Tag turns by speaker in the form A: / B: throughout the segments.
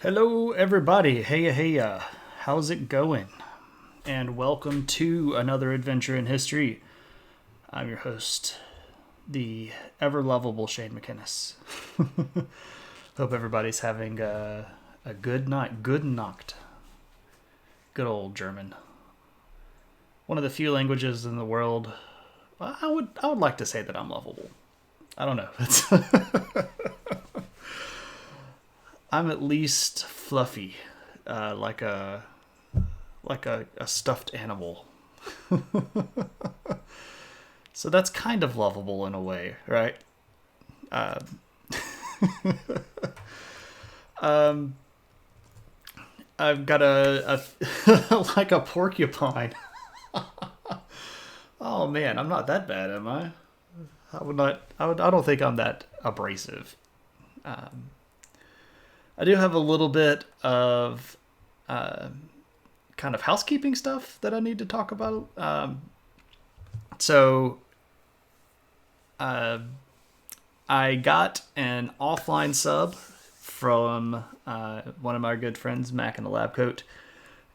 A: Hello, everybody. Hey, how's it going? And welcome to another adventure in history. I'm your host, the ever lovable Shane McInnes. Hope everybody's having a good night. Good Nacht. Good old German. One of the few languages in the world. I would like to say that I'm lovable. I don't know. I'm at least fluffy, like a stuffed animal. So that's kind of lovable in a way, right? Uh, um, I've got a like a porcupine. Oh man, I'm not that bad, am I? I would not. I don't think I'm that abrasive. Um, I do have a little bit of uh, kind of housekeeping stuff that I need to talk about. So uh, I got an offline sub from one of my good friends, Mac in the Lab Coat,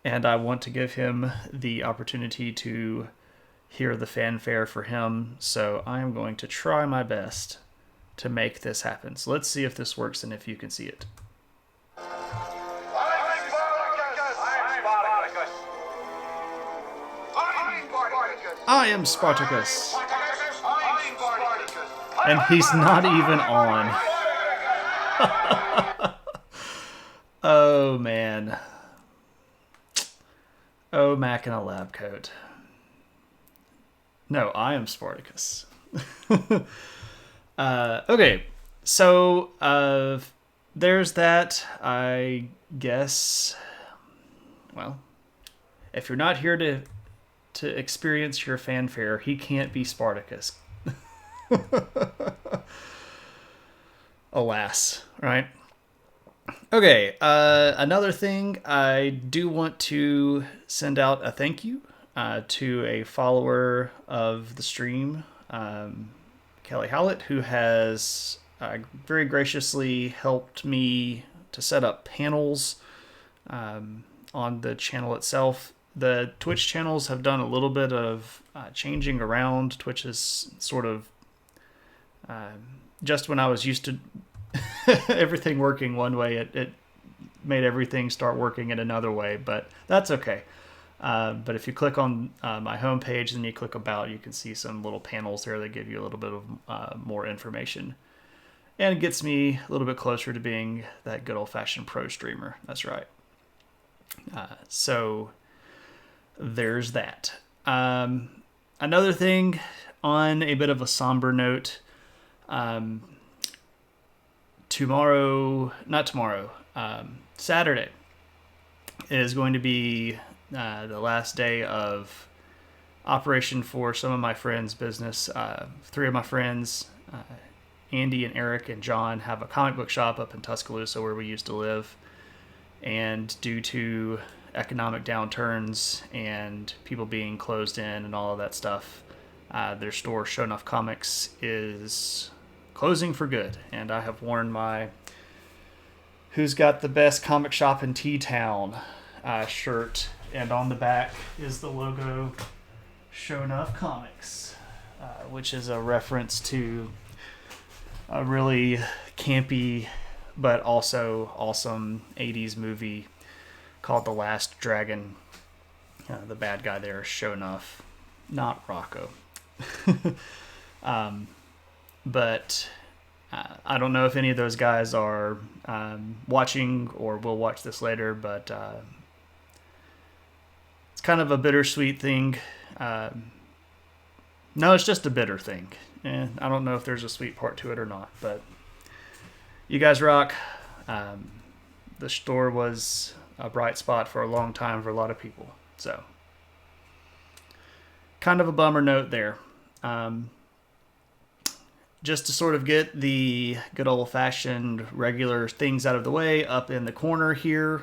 A: and I want to give him the opportunity to hear the fanfare for him. So I am going to try my best to make this happen. So let's see if this works and if you can see it. I am Spartacus. And he's not even on. Oh, man. Oh, Mac in a lab coat. No, I am Spartacus. Okay, so there's that. I guess, well, if you're not here to experience your fanfare, he can't be Spartacus. Alas, right? Okay, another thing, I do want to send out a thank you to a follower of the stream, Kelly Howlett, who has very graciously helped me to set up panels on the channel itself. The Twitch channels have done a little bit of changing around. Twitch is sort of just when I was used to everything working one way, it made everything start working in another way, but that's okay. But if you click on my homepage and you click about, you can see some little panels there that give you a little bit of more information. And it gets me a little bit closer to being that good old-fashioned pro streamer. That's right. So there's that. Another thing on a bit of a somber note, Saturday is going to be the last day of operation for some of my friends' business. Three of my friends, Andy and Eric and John, have a comic book shop up in Tuscaloosa where we used to live. And due to economic downturns and people being closed in and all of that stuff, their store, Show Enough Comics, is closing for good. And I have worn my "Who's Got the Best Comic Shop in T-Town" shirt, and on the back is the logo Show Enough Comics, which is a reference to a really campy but also awesome 80s movie called The Last Dragon. The bad guy there is Show Enough, not Rocco. But I don't know if any of those guys are watching or will watch this later, but it's kind of a bittersweet thing. No, it's just a bitter thing. I don't know if there's a sweet part to it or not, but you guys rock. The store was a bright spot for a long time for a lot of people. So, kind of a bummer note there. Just to sort of get the good old-fashioned regular things out of the way, up in the corner here,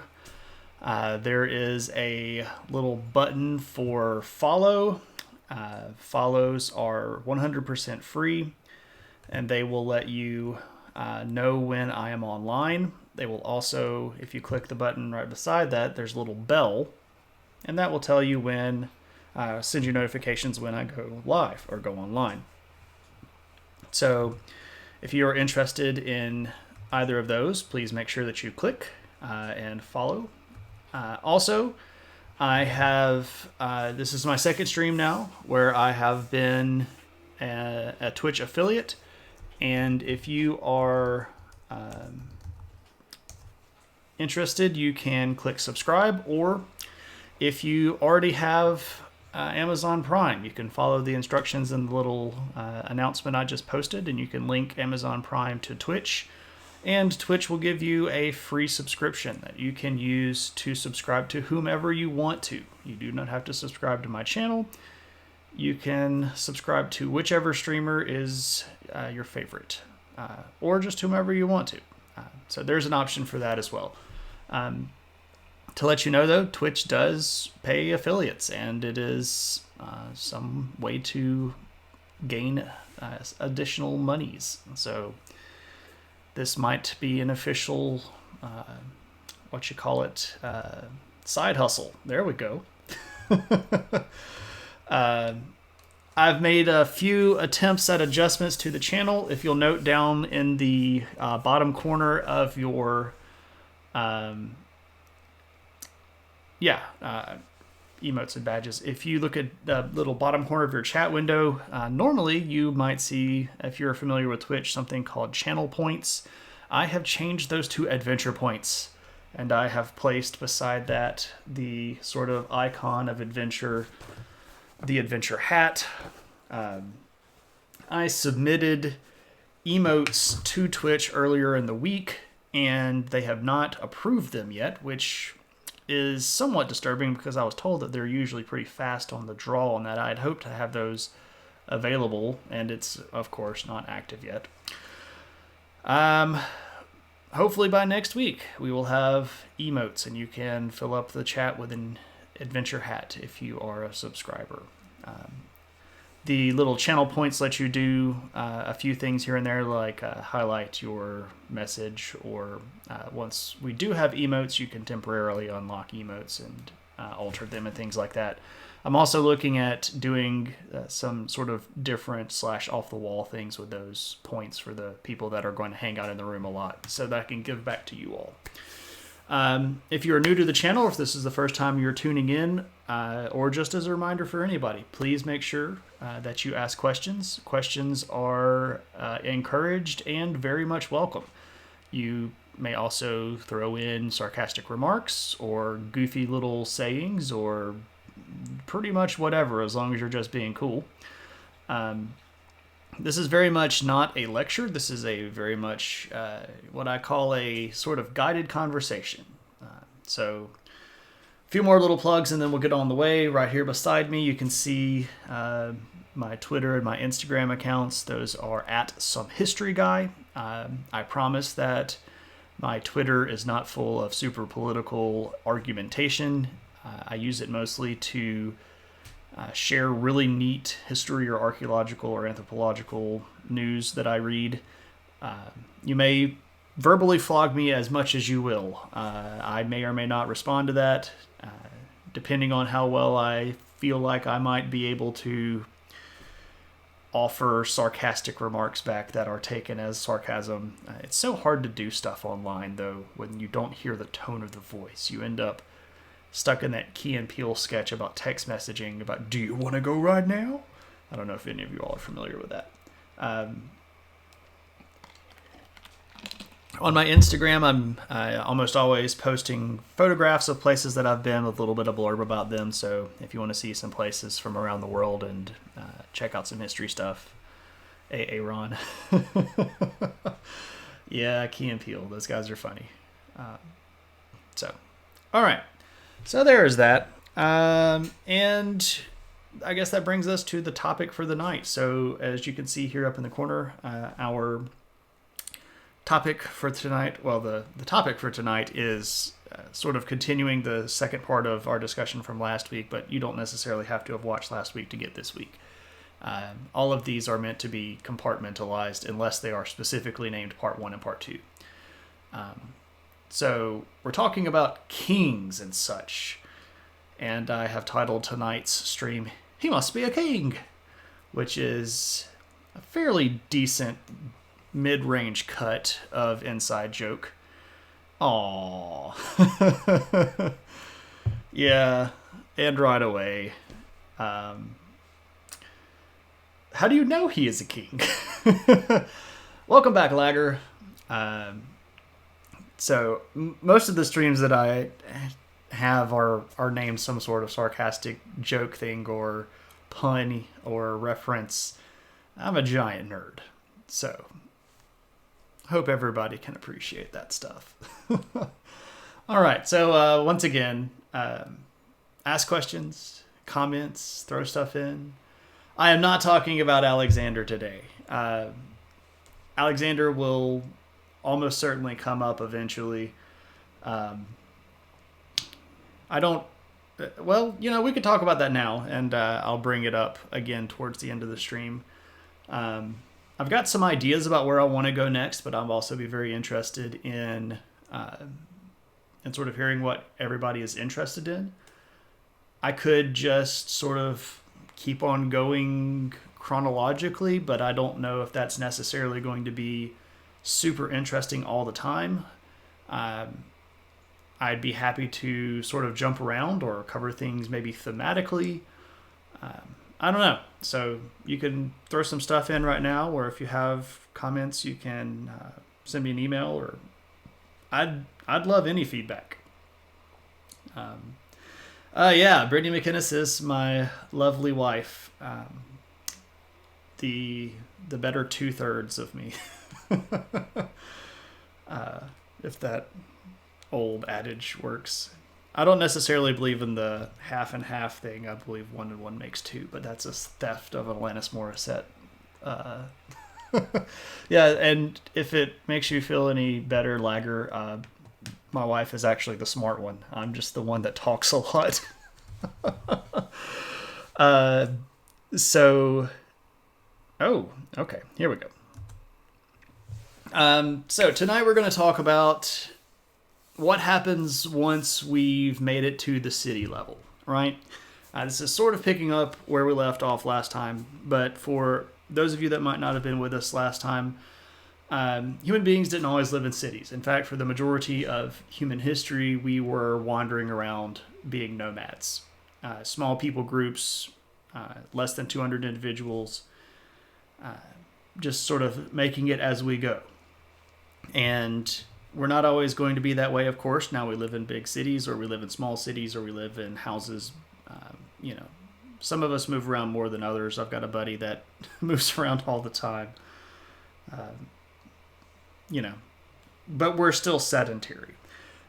A: there is a little button for follow. Follows are 100% free, and they will let you know when I am online. They will also, if you click the button right beside that, there's a little bell, and that will tell you when, send you notifications when I go live or go online. So if you are interested in either of those, please make sure that you click and follow. Also, I have, this is my second stream now where I have been a Twitch affiliate. And if you are interested, you can click subscribe, or if you already have Amazon Prime, you can follow the instructions in the little announcement I just posted, and you can link Amazon Prime to Twitch, and Twitch will give you a free subscription that you can use to subscribe to whomever you want to. You do not have to subscribe to my channel. You can subscribe to whichever streamer is your favorite, or just whomever you want to. So there's an option for that as well. To let you know, though, Twitch does pay affiliates, and it is some way to gain additional monies. So this might be an official, side hustle. There we go. I've made a few attempts at adjustments to the channel. If you'll note down in the bottom corner of your emotes and badges, if you look at the little bottom corner of your chat window, normally you might see, if you're familiar with Twitch, something called channel points. I have changed those to adventure points, and I have placed beside that the sort of icon of adventure, the adventure hat. I submitted emotes to Twitch earlier in the week, and they have not approved them yet, which is somewhat disturbing because I was told that they're usually pretty fast on the draw on that. I'd hoped to have those available, and it's, of course, not active yet. Hopefully by next week we will have emotes, and you can fill up the chat with an adventure hat if you are a subscriber. The little channel points let you do a few things here and there, like highlight your message, or once we do have emotes, you can temporarily unlock emotes and alter them and things like that. I'm also looking at doing some sort of different / off-the-wall things with those points for the people that are going to hang out in the room a lot, so that I can give back to you all. If you are new to the channel, if this is the first time you're tuning in, or just as a reminder for anybody, please make sure that you ask questions. Questions are encouraged and very much welcome. You may also throw in sarcastic remarks or goofy little sayings or pretty much whatever, as long as you're just being cool. This is very much not a lecture. This is a very much what I call a sort of guided conversation. So a few more little plugs and then we'll get on the way. Right here beside me, you can see my Twitter and my Instagram accounts. Those are at SomeHistoryGuy. I promise that my Twitter is not full of super political argumentation. I use it mostly to share really neat history or archaeological or anthropological news that I read. You may verbally flog me as much as you will. I may or may not respond to that, depending on how well I feel like I might be able to offer sarcastic remarks back that are taken as sarcasm. It's so hard to do stuff online, though, when you don't hear the tone of the voice. You end up stuck in that Key and Peele sketch about text messaging about, do you want to go right now? I don't know if any of you all are familiar with that. On my Instagram, I'm almost always posting photographs of places that I've been with a little bit of blurb about them. So if you want to see some places from around the world and check out some history stuff, Ron. Yeah, Key and Peele. Those guys are funny. All right. So there's that. And I guess that brings us to the topic for the night. So as you can see here up in the corner, our topic for tonight, well, the topic for tonight is sort of continuing the second part of our discussion from last week, but you don't necessarily have to have watched last week to get this week. All of these are meant to be compartmentalized unless they are specifically named Part 1 and Part 2. So we're talking about kings and such. And I have titled tonight's stream, He Must Be a King, which is a fairly decent mid-range cut of inside joke. Aww. Yeah, and right away. How do you know he is a king? Welcome back, Lagger. So most of the streams that I have are named some sort of sarcastic joke thing or pun or reference. I'm a giant nerd, so hope everybody can appreciate that stuff. All right, so once again, ask questions, comments, throw stuff in. I am not talking about Alexander today. Alexander will almost certainly come up eventually. I don't... Well, we could talk about that now, and I'll bring it up again towards the end of the stream. I've got some ideas about where I want to go next, but I'll also be very interested in sort of hearing what everybody is interested in. I could just sort of keep on going chronologically, but I don't know if that's necessarily going to be super interesting all the time. I'd be happy to sort of jump around or cover things maybe thematically. I don't know. So you can throw some stuff in right now, or if you have comments, you can send me an email, or I'd love any feedback. Yeah, Brittany McInnes is my lovely wife. The better 2/3 of me. If that old adage works. I don't necessarily believe in the half and half thing. I believe 1 and 1 makes 2, but that's a theft of Alanis Morissette. Yeah, and if it makes you feel any better, Lagger, my wife is actually the smart one. I'm just the one that talks a lot. Oh, okay, here we go. So tonight we're going to talk about what happens once we've made it to the city level, right? This is sort of picking up where we left off last time, but for those of you that might not have been with us last time, human beings didn't always live in cities. In fact, for the majority of human history, we were wandering around being nomads. Small people groups, less than 200 individuals, just sort of making it as we go. And we're not always going to be that way, of course. Now we live in big cities, or we live in small cities, or we live in houses. Some of us move around more than others. I've got a buddy that moves around all the time. But we're still sedentary.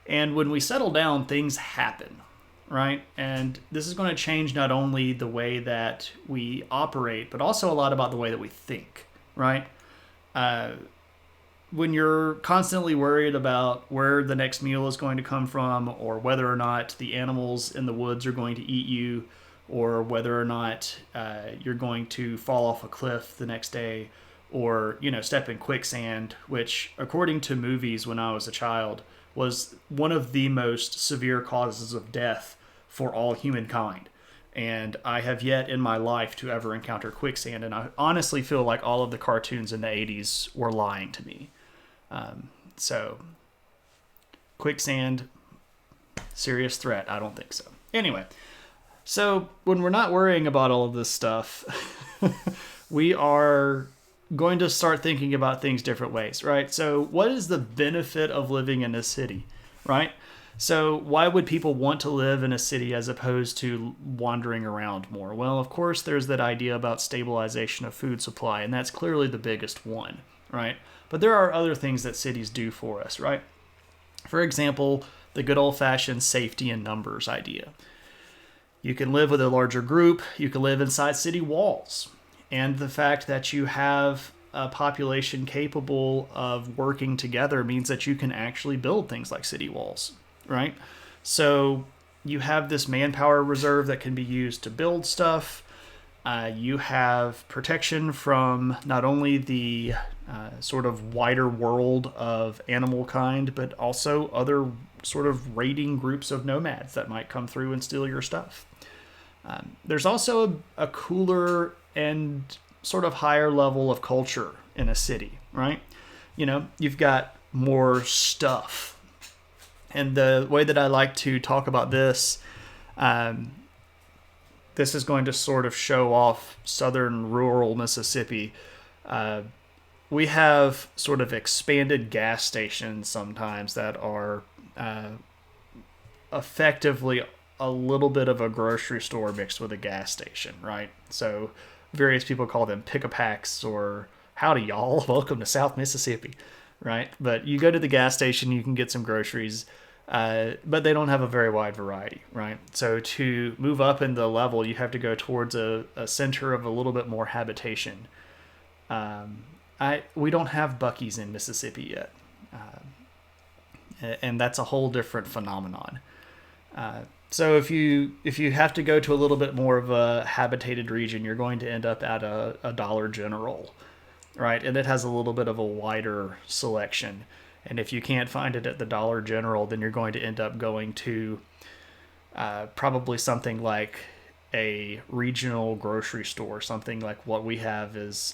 A: And when we settle down, things happen, right? And this is going to change not only the way that we operate, but also a lot about the way that we think, right? When you're constantly worried about where the next meal is going to come from, or whether or not the animals in the woods are going to eat you, or whether or not you're going to fall off a cliff the next day, or step in quicksand, which according to movies when I was a child was one of the most severe causes of death for all humankind. And I have yet in my life to ever encounter quicksand, and I honestly feel like all of the cartoons in the 80s were lying to me. So quicksand, serious threat? I don't think so. Anyway, so when we're not worrying about all of this stuff, we are going to start thinking about things different ways, right? So what is the benefit of living in a city, right? So why would people want to live in a city as opposed to wandering around more? Well, of course, there's that idea about stabilization of food supply, and that's clearly the biggest one, right? But there are other things that cities do for us, right? For example, the good old-fashioned safety in numbers idea. You can live with a larger group. You can live inside city walls. And the fact that you have a population capable of working together means that you can actually build things like city walls, right? So you have this manpower reserve that can be used to build stuff. You have protection from not only the sort of wider world of animal kind, but also other sort of raiding groups of nomads that might come through and steal your stuff. There's also a cooler and sort of higher level of culture in a city, right? You know, you've got more stuff. And the way that I like to talk about this, this is going to sort of show off southern rural Mississippi. We have sort of expanded gas stations sometimes that are effectively a little bit of a grocery store mixed with a gas station, right? So various people call them pick-a-packs or howdy y'all, welcome to South Mississippi, right? But you go to the gas station, you can get some groceries, but they don't have a very wide variety, right? So to move up in the level, you have to go towards a center of a little bit more habitation. We don't have Buc-ee's in Mississippi yet, and that's a whole different phenomenon. So if you have to go to a little bit more of a habitated region, you're going to end up at a Dollar General, right? And it has a little bit of a wider selection. And if you can't find it at the Dollar General, then you're going to end up going to probably something like a regional grocery store, something like what we have is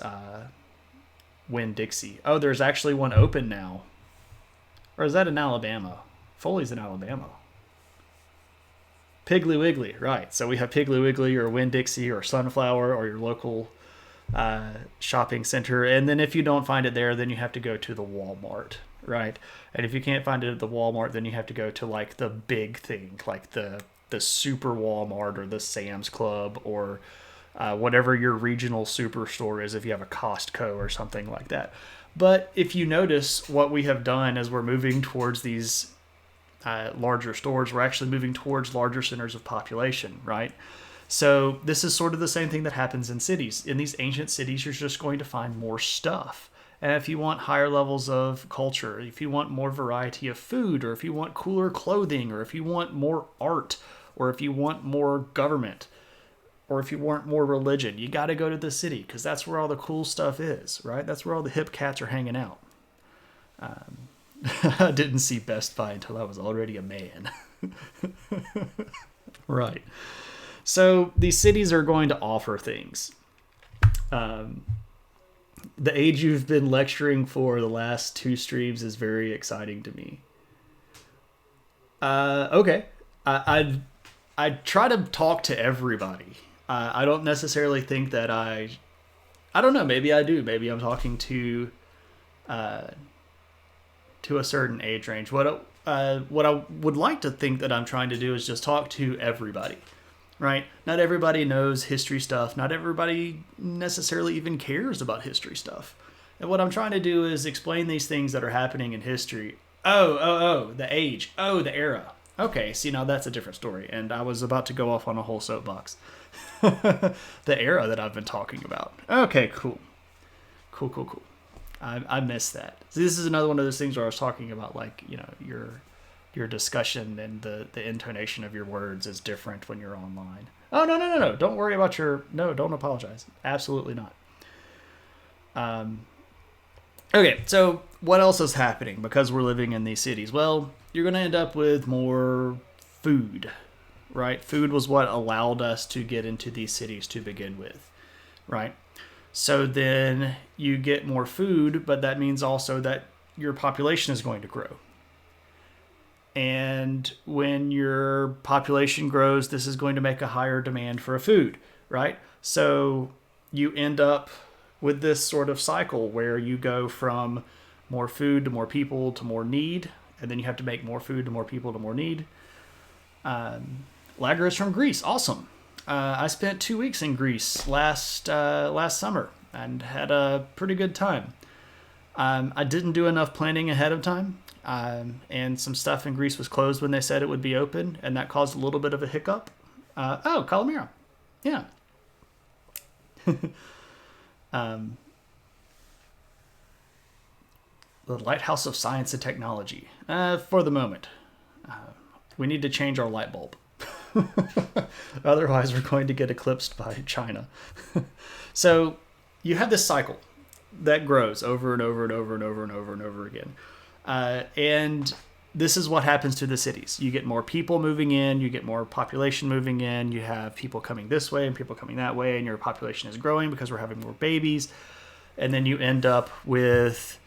A: Winn-Dixie. Oh, there's actually one open now. Or is that in Alabama? Foley's in Alabama. Piggly Wiggly, right. So we have Piggly Wiggly or Winn-Dixie or Sunflower or your local shopping center. And then if you don't find it there, then you have to go to the Walmart, right? And if you can't find it at the Walmart, then you have to go to like the big thing, like the super Walmart or the Sam's Club or whatever your regional superstore is if you have a Costco or something like that. But if you notice what we have done as we're moving towards these larger stores, we're actually moving towards larger centers of population, right? So this is sort of the same thing that happens in cities. In these ancient cities, you're just going to find more stuff. And if you want higher levels of culture, if you want more variety of food, or if you want cooler clothing, or if you want more art, or if you want more government, or if you want more religion, you got to go to the city because that's where all the cool stuff is, right? That's where all the hip cats are hanging out. I didn't see Best Buy until I was already a man. Right. So these cities are going to offer things. The age you've been lecturing for the last 2 streams is very exciting to me. Okay. I try to talk to everybody. I don't necessarily think that I don't know. Maybe I do. Maybe I'm talking to a certain age range. What I would like to think that I'm trying to do is just talk to everybody, right? Not everybody knows history stuff. Not everybody necessarily even cares about history stuff. And what I'm trying to do is explain these things that are happening in history. Oh, the age. Oh, the era. Okay, see, now that's a different story. And I was about to go off on a whole soapbox. The era that I've been talking about. Okay, cool. Cool. I missed that. So this is another one of those things where I was talking about, like, you know, your discussion and the intonation of your words is different when you're online. Oh, no. Don't worry about don't apologize. Absolutely not. Okay, so what else is happening because we're living in these cities? Well, you're going to end up with more food, right? Food was what allowed us to get into these cities to begin with, right? So then you get more food, but that means also that your population is going to grow. And when your population grows, this is going to make a higher demand for a food, right? So you end up with this sort of cycle where you go from more food to more people to more need, and then you have to make more food to more people to more need. Lager is from Greece. Awesome. I spent 2 weeks in Greece last summer and had a pretty good time. I didn't do enough planning ahead of time, and some stuff in Greece was closed when they said it would be open, and that caused a little bit of a hiccup. Calamira. Yeah. The Lighthouse of Science and Technology. For the moment. We need to change our light bulb. Otherwise, we're going to get eclipsed by China. So you have this cycle that grows over and over and over and over and over and over again. And this is what happens to the cities. You get more people moving in, you get more population moving in, you have people coming this way and people coming that way, and your population is growing because we're having more babies. And then you end up with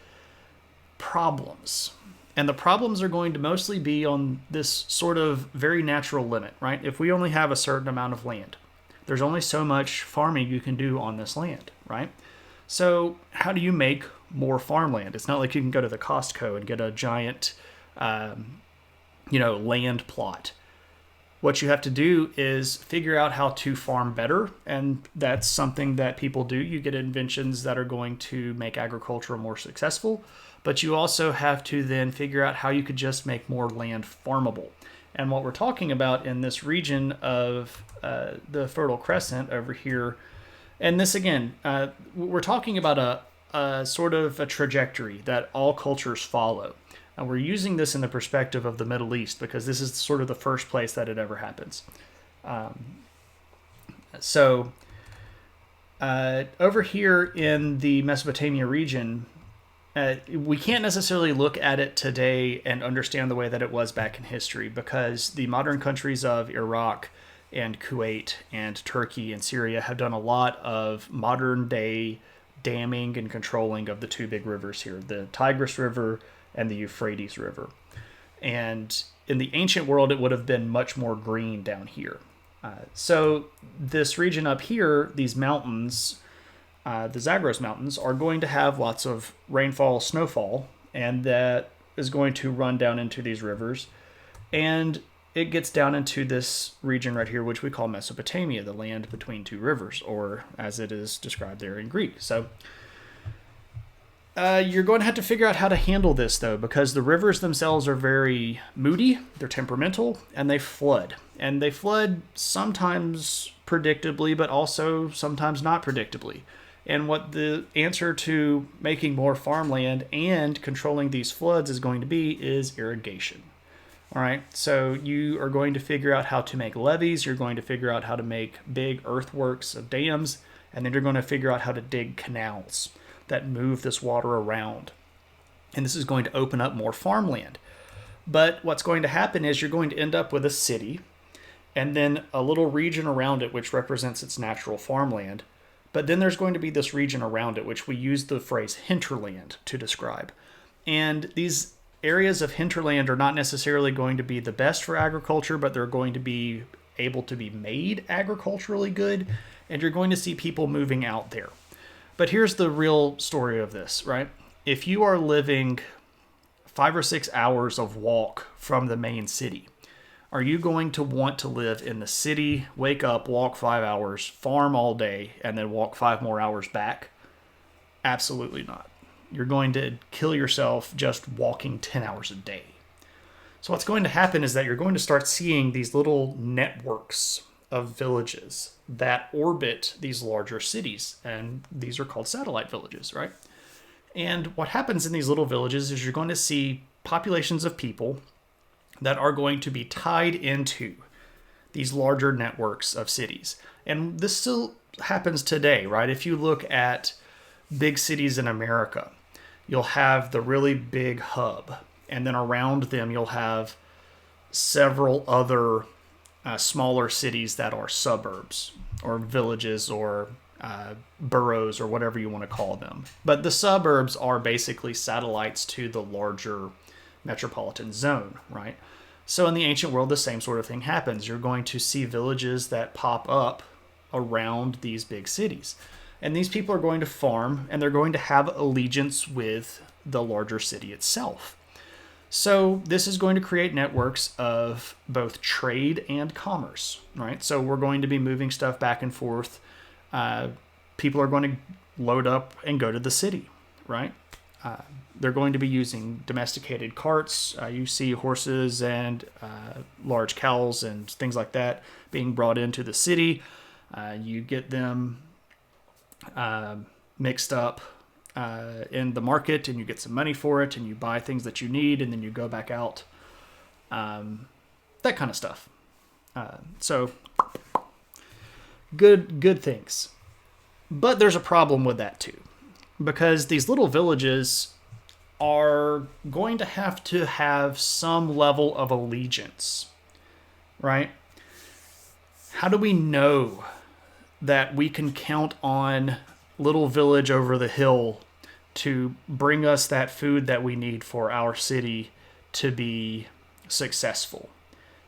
A: problems. And the problems are going to mostly be on this sort of very natural limit, right? If we only have a certain amount of land, there's only so much farming you can do on this land, right? So how do you make more farmland? It's not like you can go to the Costco and get a giant, land plot. What you have to do is figure out how to farm better, and that's something that people do. You get inventions that are going to make agriculture more successful, but you also have to then figure out how you could just make more land farmable. And what we're talking about in this region of the Fertile Crescent over here, and this again, we're talking about a sort of a trajectory that all cultures follow. And we're using this in the perspective of the Middle East because this is sort of the first place that it ever happens. Over here in the Mesopotamia region, we can't necessarily look at it today and understand the way that it was back in history, because the modern countries of Iraq and Kuwait and Turkey and Syria have done a lot of modern day damming and controlling of the two big rivers here, the Tigris River and the Euphrates River. And in the ancient world, it would have been much more green down here. So this region up here, these mountains, the Zagros Mountains, are going to have lots of rainfall, snowfall, and that is going to run down into these rivers. And it gets down into this region right here, which we call Mesopotamia, the land between two rivers, or as it is described there in Greek. So you're going to have to figure out how to handle this, though, because the rivers themselves are very moody, they're temperamental, and they flood. And they flood sometimes predictably, but also sometimes not predictably. And what the answer to making more farmland and controlling these floods is going to be is irrigation. All right, so you are going to figure out how to make levees, you're going to figure out how to make big earthworks of dams, and then you're going to figure out how to dig canals that move this water around. And this is going to open up more farmland. But what's going to happen is you're going to end up with a city and then a little region around it which represents its natural farmland. But then there's going to be this region around it which we use the phrase hinterland to describe. And these areas of hinterland are not necessarily going to be the best for agriculture, but they're going to be able to be made agriculturally good, and you're going to see people moving out there. But here's the real story of this, right? If you are living 5 or 6 hours of walk from the main city, are you going to want to live in the city, wake up, walk 5 hours, farm all day, and then walk 5 more hours back? Absolutely not. You're going to kill yourself just walking 10 hours a day. So what's going to happen is that you're going to start seeing these little networks of villages that orbit these larger cities, and these are called satellite villages, right? And what happens in these little villages is you're going to see populations of people that are going to be tied into these larger networks of cities. And this still happens today, right? If you look at big cities in America, you'll have the really big hub, and then around them you'll have several other smaller cities that are suburbs or villages or boroughs or whatever you want to call them. But the suburbs are basically satellites to the larger metropolitan zone, right? So in the ancient world, the same sort of thing happens. You're going to see villages that pop up around these big cities. And these people are going to farm, and they're going to have allegiance with the larger city itself. So this is going to create networks of both trade and commerce, right? So we're going to be moving stuff back and forth. People are going to load up and go to the city, right? They're going to be using domesticated carts. You see horses and large cows and things like that being brought into the city. You get them mixed up in the market, and you get some money for it, and you buy things that you need, and then you go back out. That kind of stuff. So good things. But there's a problem with that too, because these little villages are going to have some level of allegiance, right? How do we know that we can count on little village over the hill to bring us that food that we need for our city to be successful?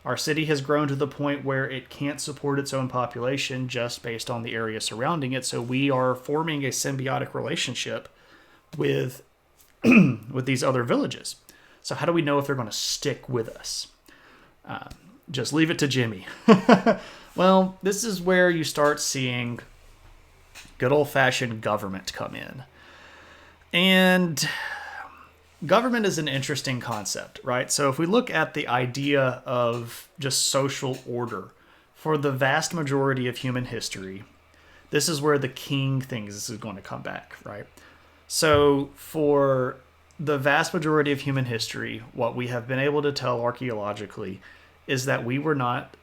A: Our city has grown to the point where it can't support its own population just based on the area surrounding it. So we are forming a symbiotic relationship with with these other villages. So how do we know if they're going to stick with us? Just leave it to Jimmy. Well, this is where you start seeing good old-fashioned government come in. And government is an interesting concept, right? So if we look at the idea of just social order, for the vast majority of human history, this is where the king things is going to come back, right? So for the vast majority of human history, what we have been able to tell archaeologically is that we were not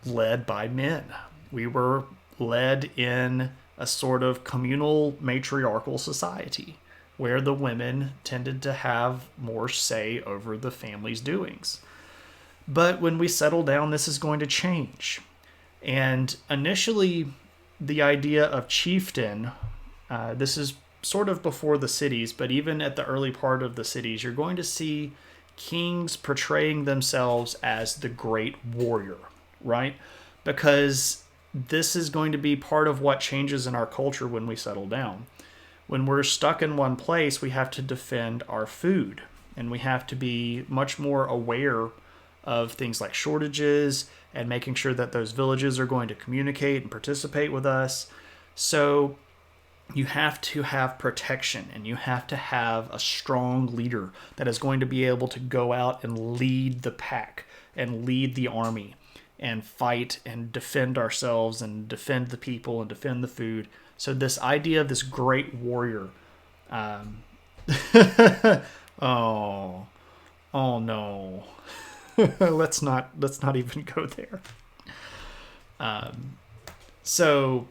A: led by men. We were led in a sort of communal matriarchal society where the women tended to have more say over the family's doings. But when we settle down, this is going to change. And initially, the idea of chieftain, this is sort of before the cities, but even at the early part of the cities, you're going to see kings portraying themselves as the great warrior, right? Because this is going to be part of what changes in our culture when we settle down. When we're stuck in one place, we have to defend our food, and we have to be much more aware of things like shortages and making sure that those villages are going to communicate and participate with us. So you have to have protection, and you have to have a strong leader that is going to be able to go out and lead the pack and lead the army and fight and defend ourselves and defend the people and defend the food. So this idea of this great warrior, oh no, let's not even go there. So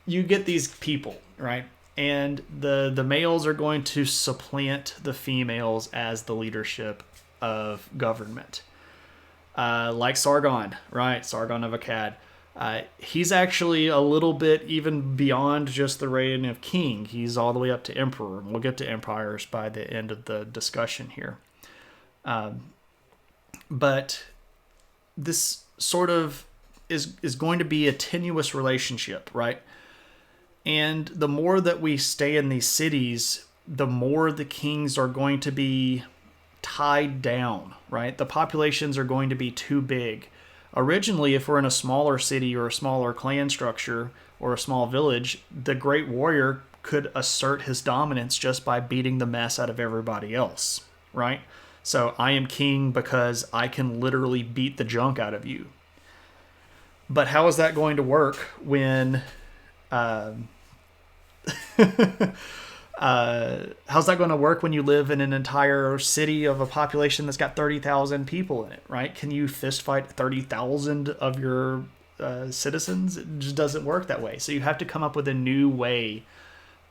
A: you get these people, right? And the males are going to supplant the females as the leadership of government. Like Sargon, right? Sargon of Akkad. He's actually a little bit even beyond just the reign of king. He's all the way up to emperor. And we'll get to empires by the end of the discussion here. But this sort of is going to be a tenuous relationship, right? And the more that we stay in these cities, the more the kings are going to be tied down, right? The populations are going to be too big. Originally, if we're in a smaller city or a smaller clan structure or a small village, the great warrior could assert his dominance just by beating the mess out of everybody else, right? So I am king because I can literally beat the junk out of you. But how is that going to work when how's that going to work when you live in an entire city of a population that's got 30,000 people in it, right? Can you fist fight 30,000 of your citizens? It just doesn't work that way. So you have to come up with a new way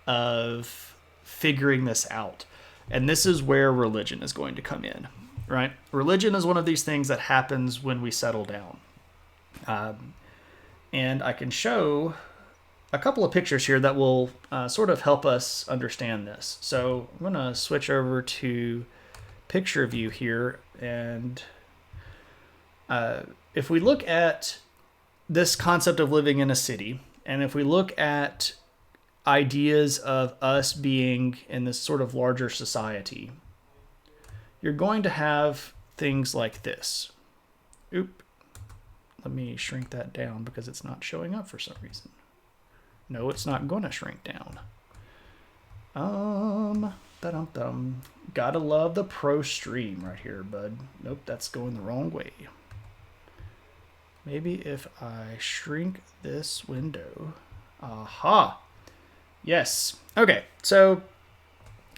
A: of figuring this out. And this is where religion is going to come in, right? Religion is one of these things that happens when we settle down. And I can show a couple of pictures here that will sort of help us understand this. So I'm going to switch over to picture view here. And if we look at this concept of living in a city, and if we look at ideas of us being in this sort of larger society, you're going to have things like this. Oop. Let me shrink that down because it's not showing up for some reason. No, it's not going to shrink down. Gotta love the pro stream right here, bud. Nope, that's going the wrong way. Maybe if I shrink this window. Aha. Yes. Okay, so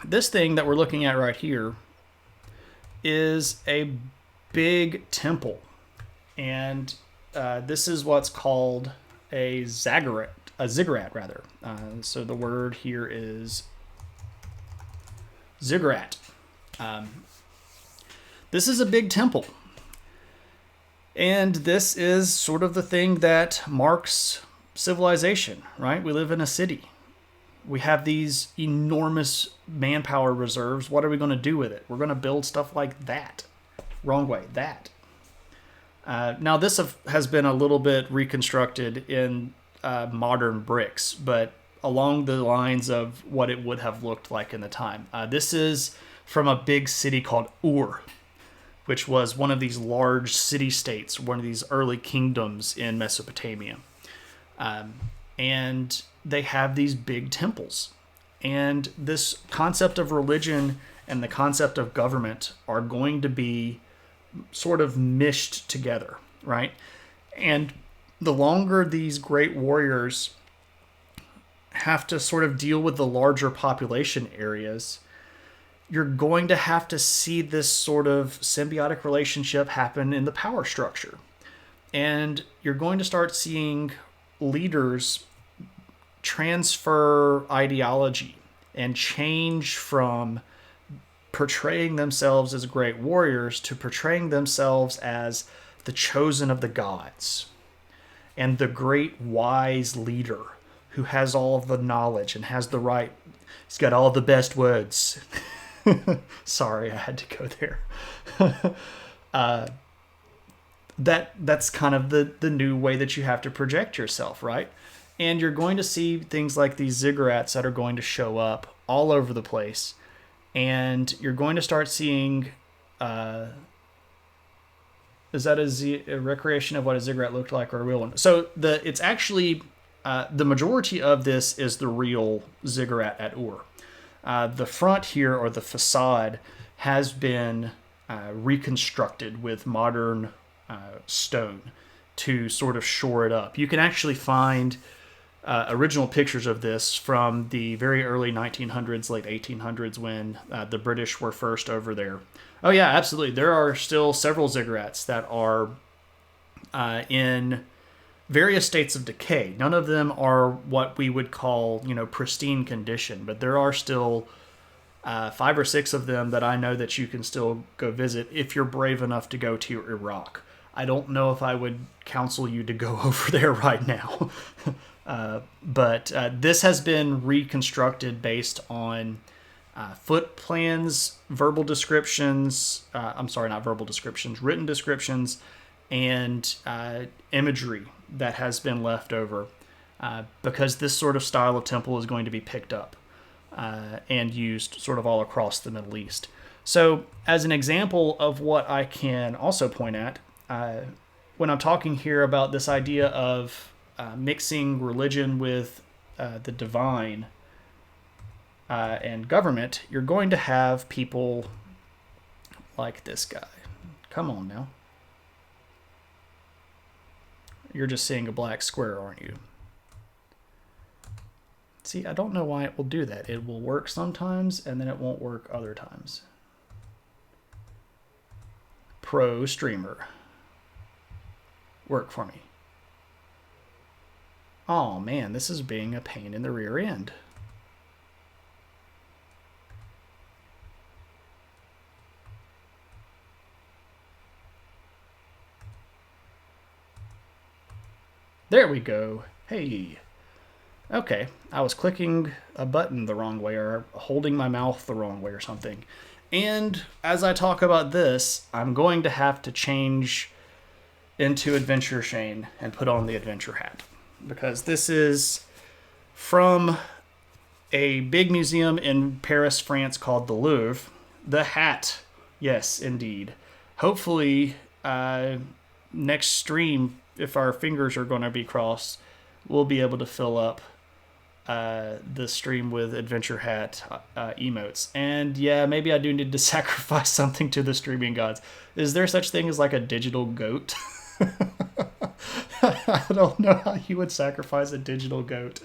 A: this thing that we're looking at right here is a big temple. And this is what's called a ziggurat rather. So the word here is ziggurat. This is a big temple. And this is sort of the thing that marks civilization, right? We live in a city. We have these enormous manpower reserves. What are we going to do with it? We're going to build stuff like that. Wrong way, that. Now, this has been a little bit reconstructed in modern bricks, but along the lines of what it would have looked like in the time. This is from a big city called Ur, which was one of these large city-states, one of these early kingdoms in Mesopotamia. And they have these big temples. And this concept of religion and the concept of government are going to be sort of meshed together, right? And the longer these great warriors have to sort of deal with the larger population areas, you're going to have to see this sort of symbiotic relationship happen in the power structure. And you're going to start seeing leaders transfer ideology and change from portraying themselves as great warriors to portraying themselves as the chosen of the gods and the great wise leader who has all of the knowledge and has the right, he's got all the best words. Sorry, I had to go there. That's kind of the new way that you have to project yourself, right? And you're going to see things like these ziggurats that are going to show up all over the place. And you're going to start seeing, is that a recreation of what a ziggurat looked like or a real one? So it's actually, the majority of this is the real ziggurat at Ur. The front here, or the facade, has been reconstructed with modern stone to sort of shore it up. You can actually find original pictures of this from the very early 1900s, late 1800s, when the British were first over there. Oh yeah, absolutely. There are still several ziggurats that are in various states of decay. None of them are what we would call, pristine condition, but there are still 5 or 6 of them that I know that you can still go visit if you're brave enough to go to Iraq. I don't know if I would counsel you to go over there right now. But this has been reconstructed based on foot plans, verbal descriptions, written descriptions, and imagery that has been left over because this sort of style of temple is going to be picked up and used sort of all across the Middle East. So as an example of what I can also point at, when I'm talking here about this idea of mixing religion with the divine and government, you're going to have people like this guy. Come on now. You're just seeing a black square, aren't you? See, I don't know why it will do that. It will work sometimes, and then it won't work other times. Pro streamer. Work for me. Oh man, this is being a pain in the rear end. There we go. Hey. Okay, I was clicking a button the wrong way or holding my mouth the wrong way or something. And as I talk about this, I'm going to have to change into Adventure Shane and put on the adventure hat. Because this is from a big museum in Paris, France called the Louvre. The hat. Yes, indeed. Hopefully, next stream, if our fingers are going to be crossed, we'll be able to fill up the stream with adventure hat emotes. And yeah, maybe I do need to sacrifice something to the streaming gods. Is there such thing as like a digital goat? I don't know how you would sacrifice a digital goat.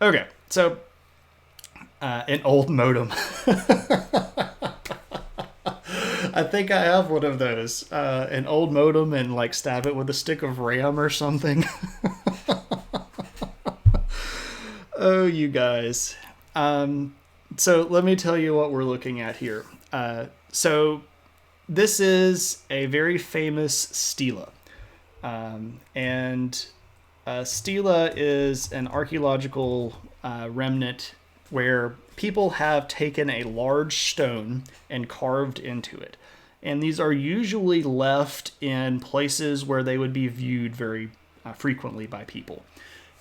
A: Okay, so an old modem. I think I have one of those, an old modem, and like stab it with a stick of RAM or something. Oh, you guys. So let me tell you what we're looking at here. So this is a very famous stela. And stela is an archaeological remnant where people have taken a large stone and carved into it. And these are usually left in places where they would be viewed very frequently by people.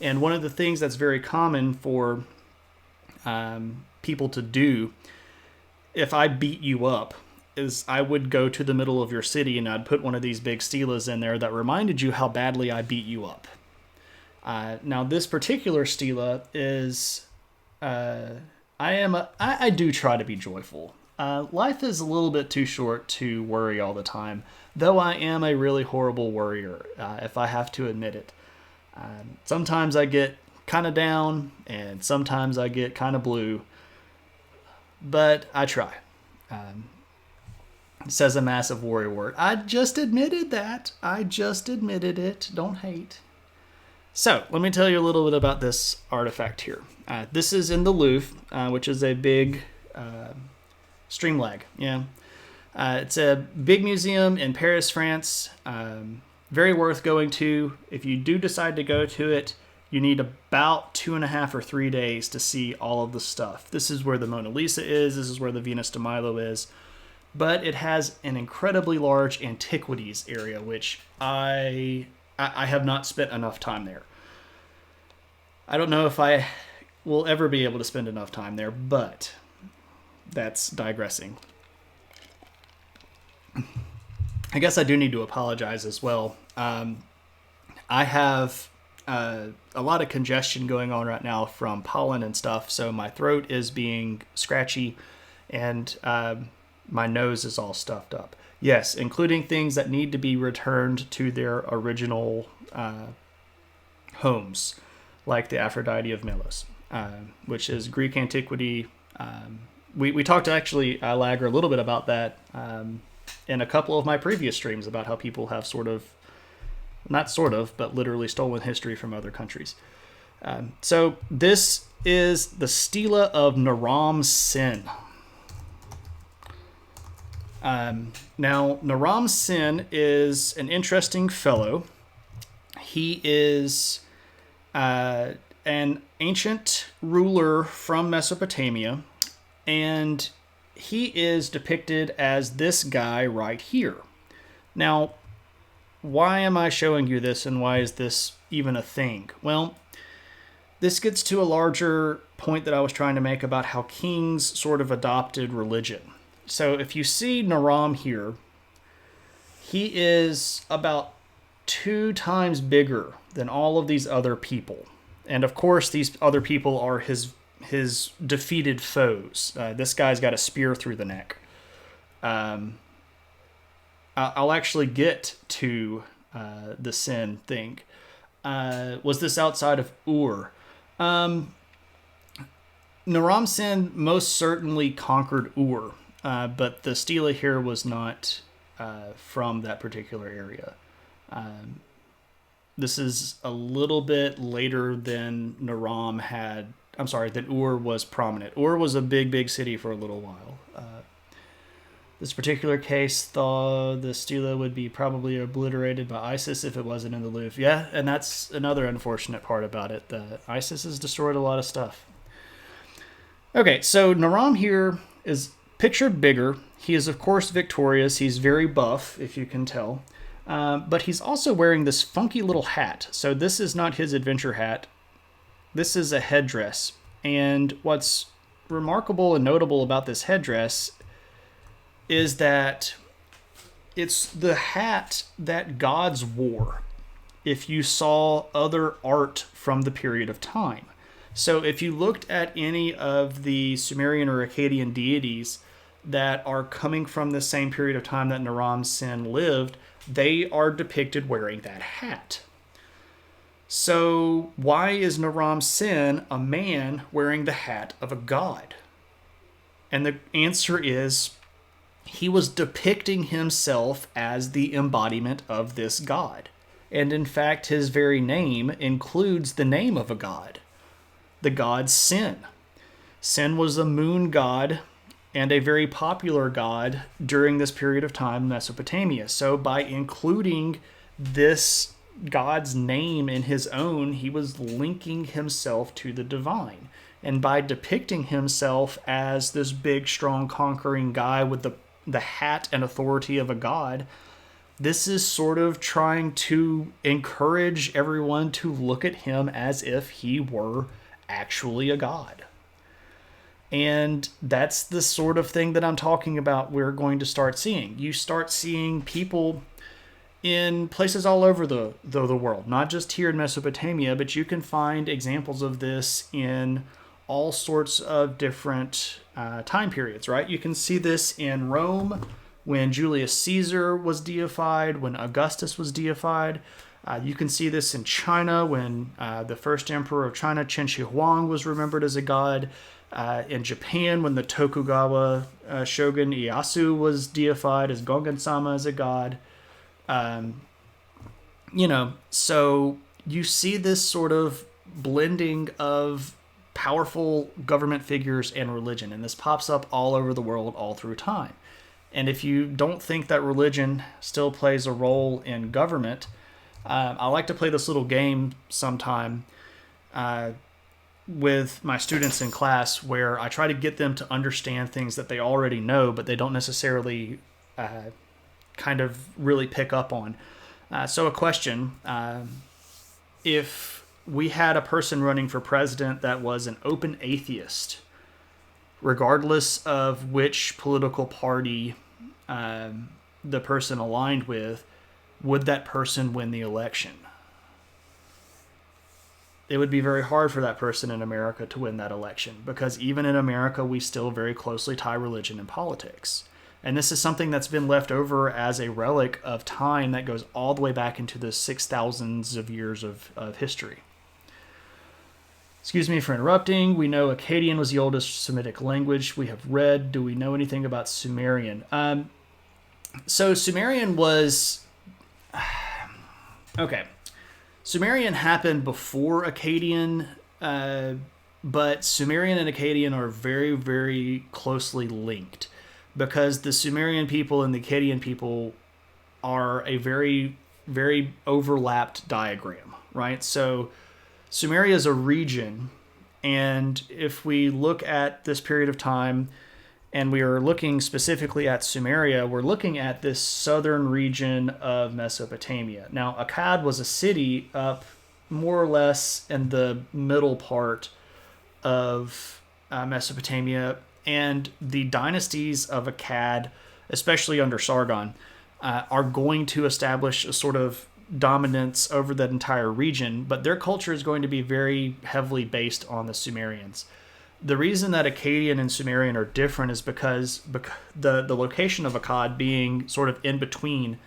A: And one of the things that's very common for people to do, if I beat you up, is I would go to the middle of your city and I'd put one of these big stelas in there that reminded you how badly I beat you up. Now, this particular stela is, I do try to be joyful. Life is a little bit too short to worry all the time, though I am a really horrible worrier, if I have to admit it. Sometimes I get kind of down, and sometimes I get kind of blue, but I try. Says a massive warrior word. I just admitted that. I just admitted it. Don't hate. So, let me tell you a little bit about this artifact here. This is in the Louvre, which is a big streamlag. Yeah. It's a big museum in Paris, France. Very worth going to. If you do decide to go to it, you need about 2.5 or 3 days to see all of the stuff. This is where the Mona Lisa is. This is where the Venus de Milo is. But it has an incredibly large antiquities area, which I have not spent enough time there. I don't know if I will ever be able to spend enough time there, but that's digressing. I guess I do need to apologize as well. I have a lot of congestion going on right now from pollen and stuff, so my throat is being scratchy, and my nose is all stuffed up. Yes, including things that need to be returned to their original homes, like the Aphrodite of Melos, which is Greek antiquity. We talked actually, Lager, a little bit about that in a couple of my previous streams about how people have but literally stolen history from other countries. So this is the stela of Naram Sin. Now, Naram Sin is an interesting fellow. He is an ancient ruler from Mesopotamia, and he is depicted as this guy right here. Now, why am I showing you this, and why is this even a thing? Well, this gets to a larger point that I was trying to make about how kings sort of adopted religion. So if you see Naram here, he is about 2 times bigger than all of these other people. And of course, these other people are his defeated foes. This guy's got a spear through the neck. I'll actually get to the sin thing. Was this outside of Ur? Naram Sin most certainly conquered Ur, but the stela here was not from that particular area. This is a little bit later than that Ur was prominent. Ur was a big city for a little while. This particular case, the stela would be probably obliterated by ISIS if it wasn't in the Louvre. Yeah, and that's another unfortunate part about it. ISIS has destroyed a lot of stuff. Okay, so Naram here is pictured bigger. He is, of course, victorious. He's very buff, if you can tell. But he's also wearing this funky little hat. So this is not his adventure hat. This is a headdress. And what's remarkable and notable about this headdress is that it's the hat that gods wore if you saw other art from the period of time. So if you looked at any of the Sumerian or Akkadian deities that are coming from the same period of time that Naram Sin lived, they are depicted wearing that hat. So why is Naram Sin a man wearing the hat of a god? And the answer is he was depicting himself as the embodiment of this god. And in fact, his very name includes the name of a god, the god Sin. Sin was a moon god and a very popular god during this period of time in Mesopotamia. So by including this god's name in his own, he was linking himself to the divine. And by depicting himself as this big, strong, conquering guy with the hat and authority of a god, this is sort of trying to encourage everyone to look at him as if he were actually a god. And that's the sort of thing that I'm talking about we're going to start seeing. You start seeing people in places all over the world, not just here in Mesopotamia, but you can find examples of this in all sorts of different time periods, right? You can see this in Rome when Julius Caesar was deified, when Augustus was deified. You can see this in China when the first emperor of China, Qin Shi Huang, was remembered as a god. In Japan, when the Tokugawa shogun Ieyasu was deified as Gongan-sama as a god. So you see this sort of blending of powerful government figures and religion, and this pops up all over the world all through time. And if you don't think that religion still plays a role in government, I like to play this little game sometime with my students in class where I try to get them to understand things that they already know, but they don't necessarily kind of really pick up on. So a question, if we had a person running for president that was an open atheist, regardless of which political party the person aligned with, would that person win the election? It would be very hard for that person in America to win that election, because even in America, we still very closely tie religion and politics. And this is something that's been left over as a relic of time that goes all the way back into the 6,000s of years of history. Excuse me for interrupting. We know Akkadian was the oldest Semitic language we have read. Do we know anything about Sumerian? So Sumerian was... Okay. Sumerian happened before Akkadian, but Sumerian and Akkadian are very, very closely linked, because the Sumerian people and the Akkadian people are a very, very overlapped diagram, right? So Sumeria is a region, and if we look at this period of time, and we are looking specifically at Sumeria, we're looking at this southern region of Mesopotamia. Now, Akkad was a city up more or less in the middle part of Mesopotamia, and the dynasties of Akkad, especially under Sargon, are going to establish a sort of dominance over that entire region, but their culture is going to be very heavily based on the Sumerians. The reason that Akkadian and Sumerian are different is because the location of Akkad being sort of in between,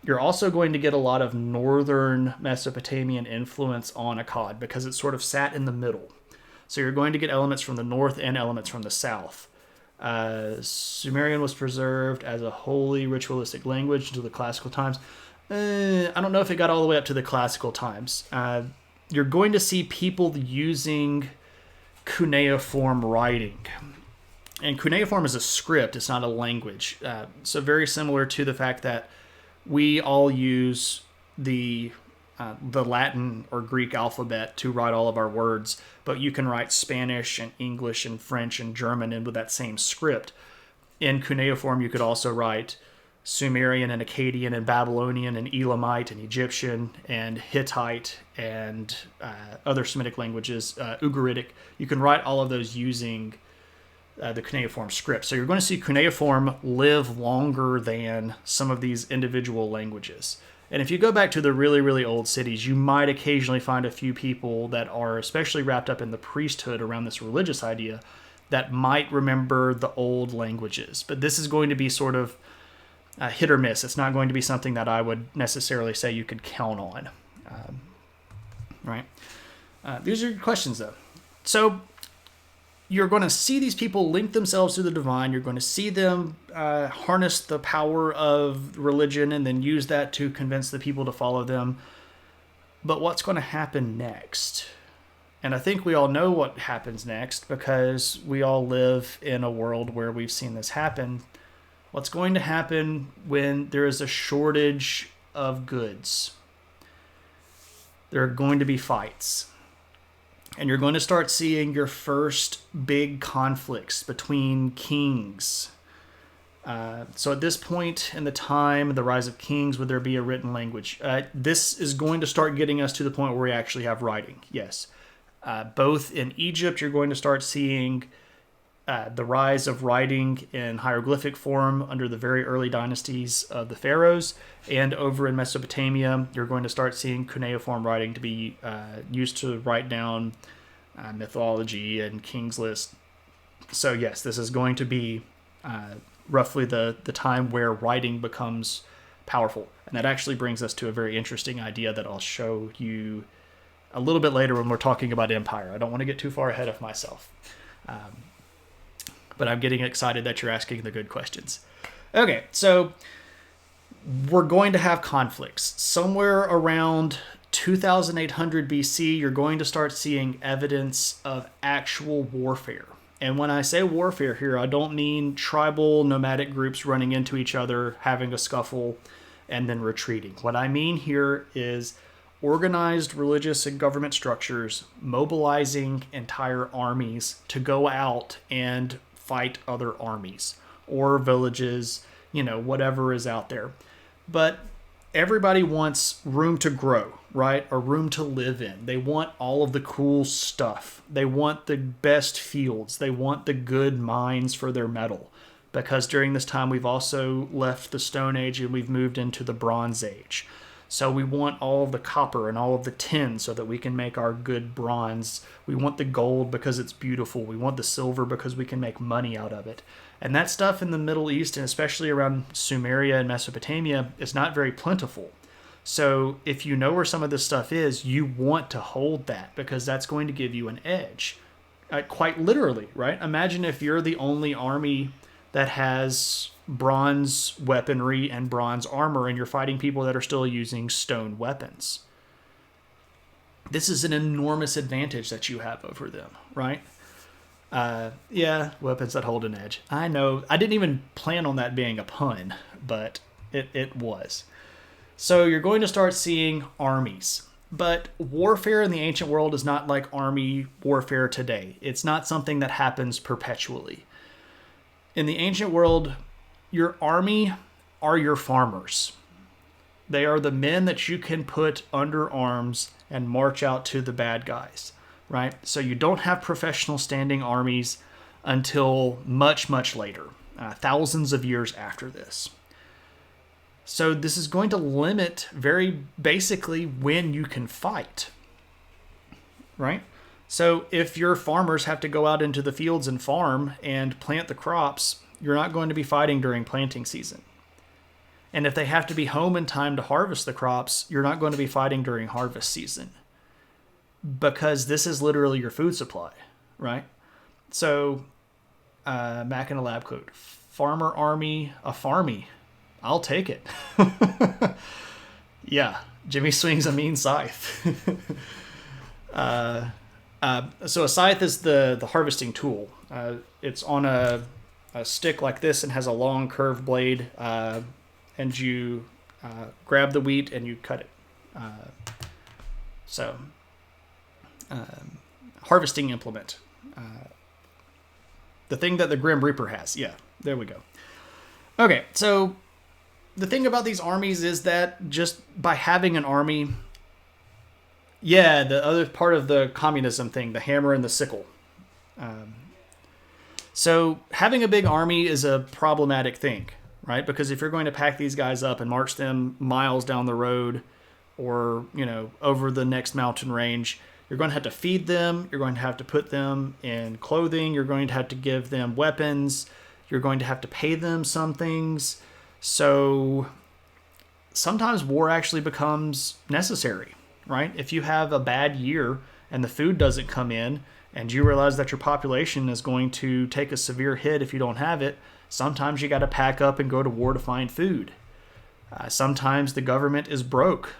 A: you're also going to get a lot of northern Mesopotamian influence on Akkad because it's sort of sat in the middle. So you're going to get elements from the north and elements from the south. Sumerian was preserved as a wholly ritualistic language until the classical times. I don't know if it got all the way up to the classical times. You're going to see people using cuneiform writing. And cuneiform is a script, it's not a language. So very similar to the fact that we all use the Latin or Greek alphabet to write all of our words, but you can write Spanish and English and French and German in with that same script. In cuneiform, you could also write Sumerian and Akkadian and Babylonian and Elamite and Egyptian and Hittite and other Semitic languages, Ugaritic. You can write all of those using the cuneiform script. So you're going to see cuneiform live longer than some of these individual languages. And if you go back to the really, really old cities, you might occasionally find a few people that are especially wrapped up in the priesthood around this religious idea that might remember the old languages. But this is going to be sort of hit or miss. It's not going to be something that I would necessarily say you could count on. Right? These are your questions, though. So you're going to see these people link themselves to the divine. You're going to see them harness the power of religion and then use that to convince the people to follow them. But what's going to happen next? And I think we all know what happens next because we all live in a world where we've seen this happen. What's going to happen when there is a shortage of goods? There are going to be fights. And you're going to start seeing your first big conflicts between kings. So at this point in the time, the rise of kings, would there be a written language? This is going to start getting us to the point where we actually have writing, yes. Both in Egypt, you're going to start seeing the rise of writing in hieroglyphic form under the very early dynasties of the pharaohs. And over in Mesopotamia, you're going to start seeing cuneiform writing to be used to write down mythology and king's list. So yes, this is going to be roughly the time where writing becomes powerful. And that actually brings us to a very interesting idea that I'll show you a little bit later when we're talking about empire. I don't want to get too far ahead of myself. But I'm getting excited that you're asking the good questions. Okay, so we're going to have conflicts. Somewhere around 2800 BC, you're going to start seeing evidence of actual warfare. And when I say warfare here, I don't mean tribal nomadic groups running into each other, having a scuffle, and then retreating. What I mean here is organized religious and government structures mobilizing entire armies to go out and fight other armies or villages, whatever is out there. But everybody wants room to grow, right? A room to live in. They want all of the cool stuff. They want the best fields. They want the good mines for their metal. Because during this time, we've also left the Stone Age and we've moved into the Bronze Age. So we want all of the copper and all of the tin so that we can make our good bronze. We want the gold because it's beautiful. We want the silver because we can make money out of it. And that stuff in the Middle East, and especially around Sumeria and Mesopotamia, is not very plentiful. So if you know where some of this stuff is, you want to hold that because that's going to give you an edge. Quite literally, right? Imagine if you're the only army that has bronze weaponry and bronze armor and you're fighting people that are still using stone weapons. This is an enormous advantage that you have over them, right? Weapons that hold an edge. I know. I didn't even plan on that being a pun, but it was. So you're going to start seeing armies. But warfare in the ancient world is not like army warfare today. It's not something that happens perpetually. In the ancient world, your army are your farmers. They are the men that you can put under arms and march out to the bad guys, right? So you don't have professional standing armies until much, much later, thousands of years after this. So this is going to limit very basically when you can fight, right? So if your farmers have to go out into the fields and farm and plant the crops, you're not going to be fighting during planting season. And if they have to be home in time to harvest the crops, you're not going to be fighting during harvest season. Because this is literally your food supply, right? So, Mac in a lab quote, farmer army, a farmy. I'll take it. Yeah, Jimmy swings a mean scythe. So a scythe is the harvesting tool. It's on a stick like this and has a long curved blade, and you grab the wheat and you cut it. Harvesting implement. The thing that the Grim Reaper has. Yeah, there we go. Okay, so the thing about these armies is that just by having an army, the other part of the communism thing, the hammer and the sickle. So having a big army is a problematic thing, right? Because if you're going to pack these guys up and march them miles down the road or, over the next mountain range, you're going to have to feed them. You're going to have to put them in clothing. You're going to have to give them weapons. You're going to have to pay them some things. So sometimes war actually becomes necessary, right? If you have a bad year and the food doesn't come in and you realize that your population is going to take a severe hit if you don't have it, sometimes you got to pack up and go to war to find food. Sometimes the government is broke,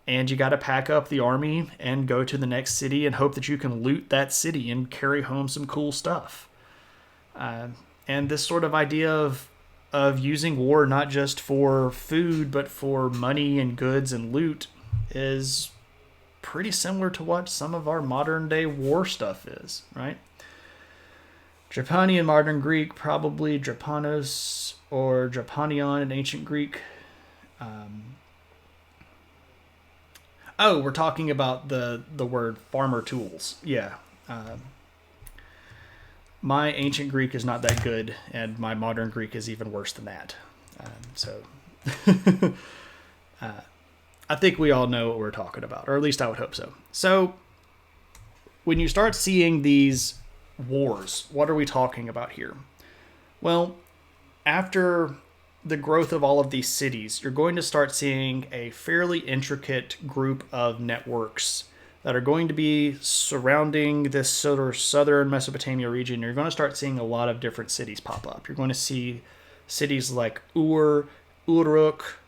A: and you got to pack up the army and go to the next city and hope that you can loot that city and carry home some cool stuff. And this sort of idea of using war not just for food but for money and goods and loot is pretty similar to what some of our modern day war stuff is, right? Japani in modern Greek, probably Japanos or Japanion in ancient Greek. We're talking about the word farmer tools. Yeah. My ancient Greek is not that good, and my modern Greek is even worse than that. I think we all know what we're talking about, or at least I would hope so. So when you start seeing these wars, what are we talking about here? Well, after the growth of all of these cities, you're going to start seeing a fairly intricate group of networks that are going to be surrounding this sort of southern Mesopotamia region. You're going to start seeing a lot of different cities pop up. You're going to see cities like Ur, Uruk,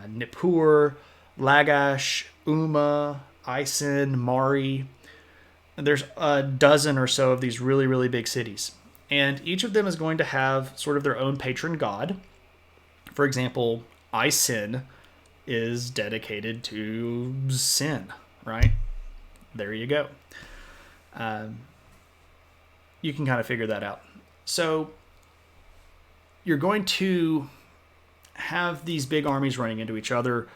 A: Nippur, Lagash, Umma, Isin, Mari. There's a dozen or so of these really, really big cities. And each of them is going to have sort of their own patron god. For example, Isin is dedicated to sin, right? There you go. You can kind of figure that out. So you're going to have these big armies running into each other.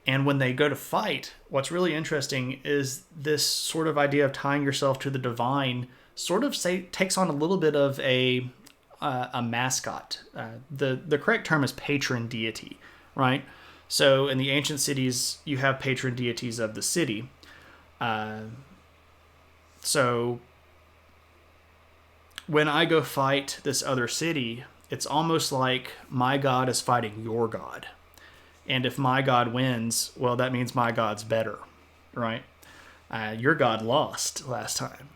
A: And when they go to fight, what's really interesting is this sort of idea of tying yourself to the divine sort of takes on a little bit of a mascot. The correct term is patron deity, right? So in the ancient cities, you have patron deities of the city. So when I go fight this other city, it's almost like my god is fighting your god. And if my god wins, well, that means my god's better, right? Your god lost last time.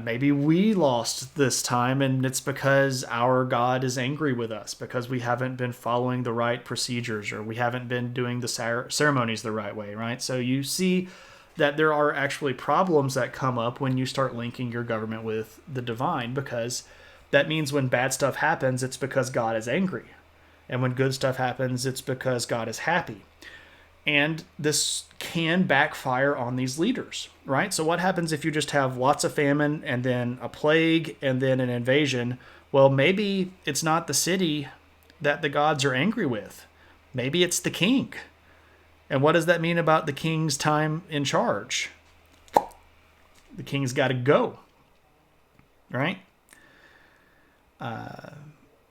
A: Maybe we lost this time, and it's because our God is angry with us because we haven't been following the right procedures or we haven't been doing the ceremonies the right way, right? So you see that there are actually problems that come up when you start linking your government with the divine, because that means when bad stuff happens, it's because God is angry. And when good stuff happens, it's because God is happy. And this can backfire on these leaders, right? So what happens if you just have lots of famine and then a plague and then an invasion? Well, maybe it's not the city that the gods are angry with. Maybe it's the king. And what does that mean about the king's time in charge? The king's got to go, right?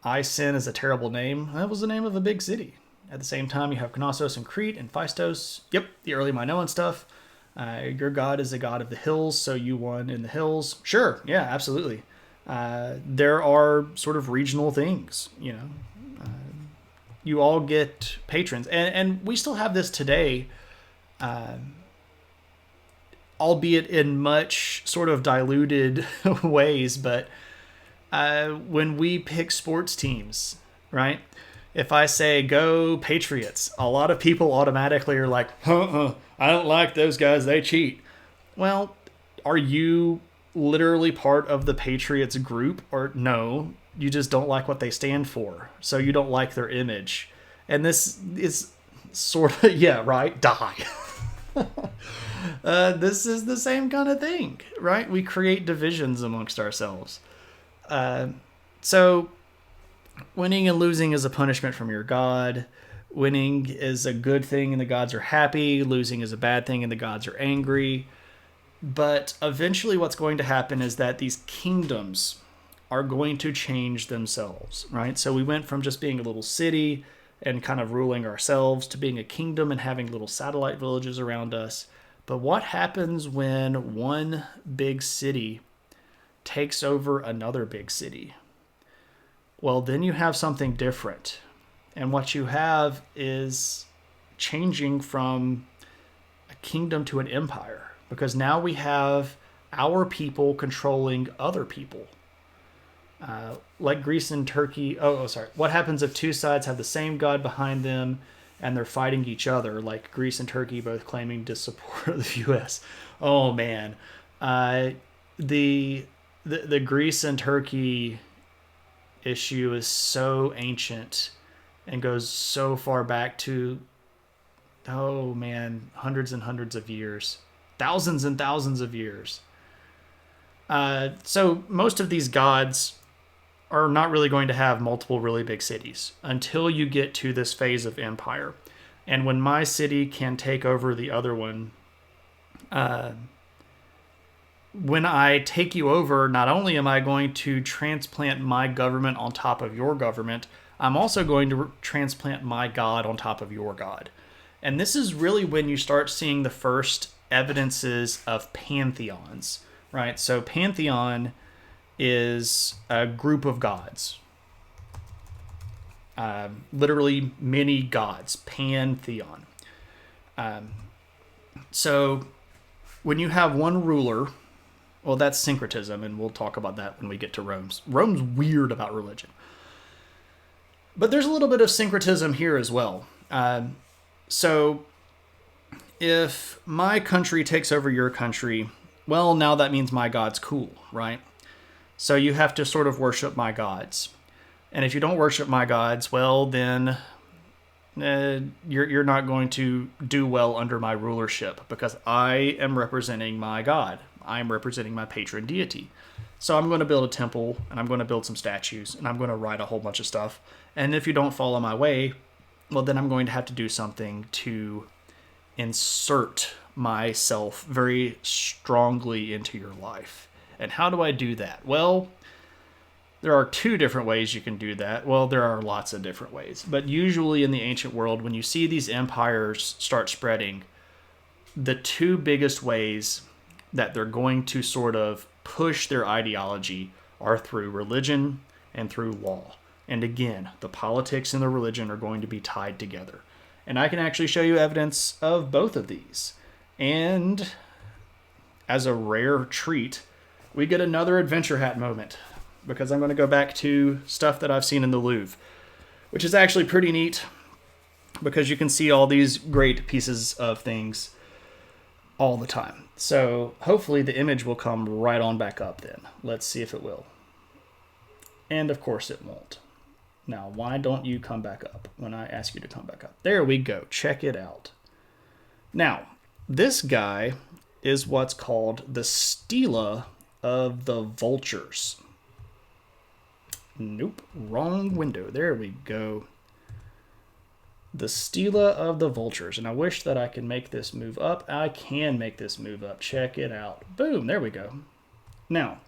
A: Isin is a terrible name. That was the name of a big city. At the same time, you have Knossos and Crete and Phaistos. Yep, the early Minoan stuff. Your god is a god of the hills, so you won in the hills. Sure, yeah, absolutely. There are sort of regional things, you know. You all get patrons. And we still have this today, albeit in much sort of diluted ways. But when we pick sports teams, right? If I say, go Patriots, a lot of people automatically are like, I don't like those guys, they cheat. Well, are you literally part of the Patriots group? Or no, you just don't like what they stand for. So you don't like their image. And this is sort of, yeah, right? Die. This is the same kind of thing, right? We create divisions amongst ourselves. So winning and losing is a punishment from your god. Winning is a good thing and the gods are happy. Losing is a bad thing and the gods are angry. But eventually what's going to happen is that these kingdoms are going to change themselves, right? So we went from just being a little city and kind of ruling ourselves to being a kingdom and having little satellite villages around us. But what happens when one big city takes over another big city? Well, then you have something different. And what you have is changing from a kingdom to an empire. Because now we have our people controlling other people. Like Greece and Turkey. Sorry. What happens if two sides have the same god behind them and they're fighting each other, like Greece and Turkey both claiming to support the U.S.? Oh, man. The Greece and Turkey issue is so ancient and goes so far back to, oh, man, hundreds and hundreds of years. Thousands and thousands of years. So most of these gods are not really going to have multiple really big cities until you get to this phase of empire. And when my city can take over the other one, when I take you over, not only am I going to transplant my government on top of your government, I'm also going to transplant my god on top of your god. And this is really when you start seeing the first evidences of pantheons, right? So pantheon is a group of gods. Literally many gods. Pantheon. So when you have one ruler, well, that's syncretism, and we'll talk about that when we get to Rome. Rome's weird about religion. But there's a little bit of syncretism here as well. So if my country takes over your country, well, now that means my god's cool, right? So you have to sort of worship my gods. And if you don't worship my gods, well, then you're not going to do well under my rulership, because I am representing my god. I'm representing my patron deity. So I'm going to build a temple, and I'm going to build some statues, and I'm going to write a whole bunch of stuff. And if you don't follow my way, well, then I'm going to have to do something to insert myself very strongly into your life. And how do I do that? Well, there are two different ways you can do that. Well, there are lots of different ways. But usually in the ancient world, when you see these empires start spreading, the two biggest ways that they're going to sort of push their ideology are through religion and through law. And again, the politics and the religion are going to be tied together. And I can actually show you evidence of both of these. And as a rare treat, we get another adventure hat moment, because I'm going to go back to stuff that I've seen in the Louvre, which is actually pretty neat, because you can see all these great pieces of things all the time. So hopefully the image will come right on back up then. Let's see if it will. And of course it won't. Now, why don't you come back up when I ask you to come back up? There we go. Check it out. Now, this guy is what's called the Stela of the Vultures. Nope, wrong window. There we go. The Stela of the Vultures. And I wish that I could make this move up. I can make this move up. Check it out. Boom, there we go. Now,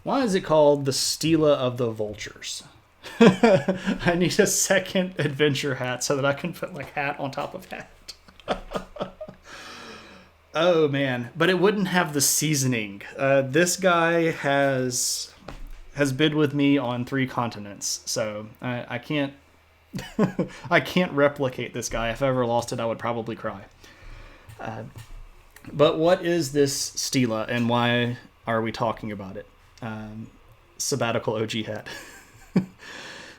A: why is it called the Stela of the Vultures? I need a second adventure hat so that I can put like hat on top of hat. Oh man, but it wouldn't have the seasoning. This guy has been with me on 3 continents, so I can't I can't replicate this guy. If I ever lost it, I would probably cry. But what is this Stela, and why are we talking about it? Sabbatical OG hat.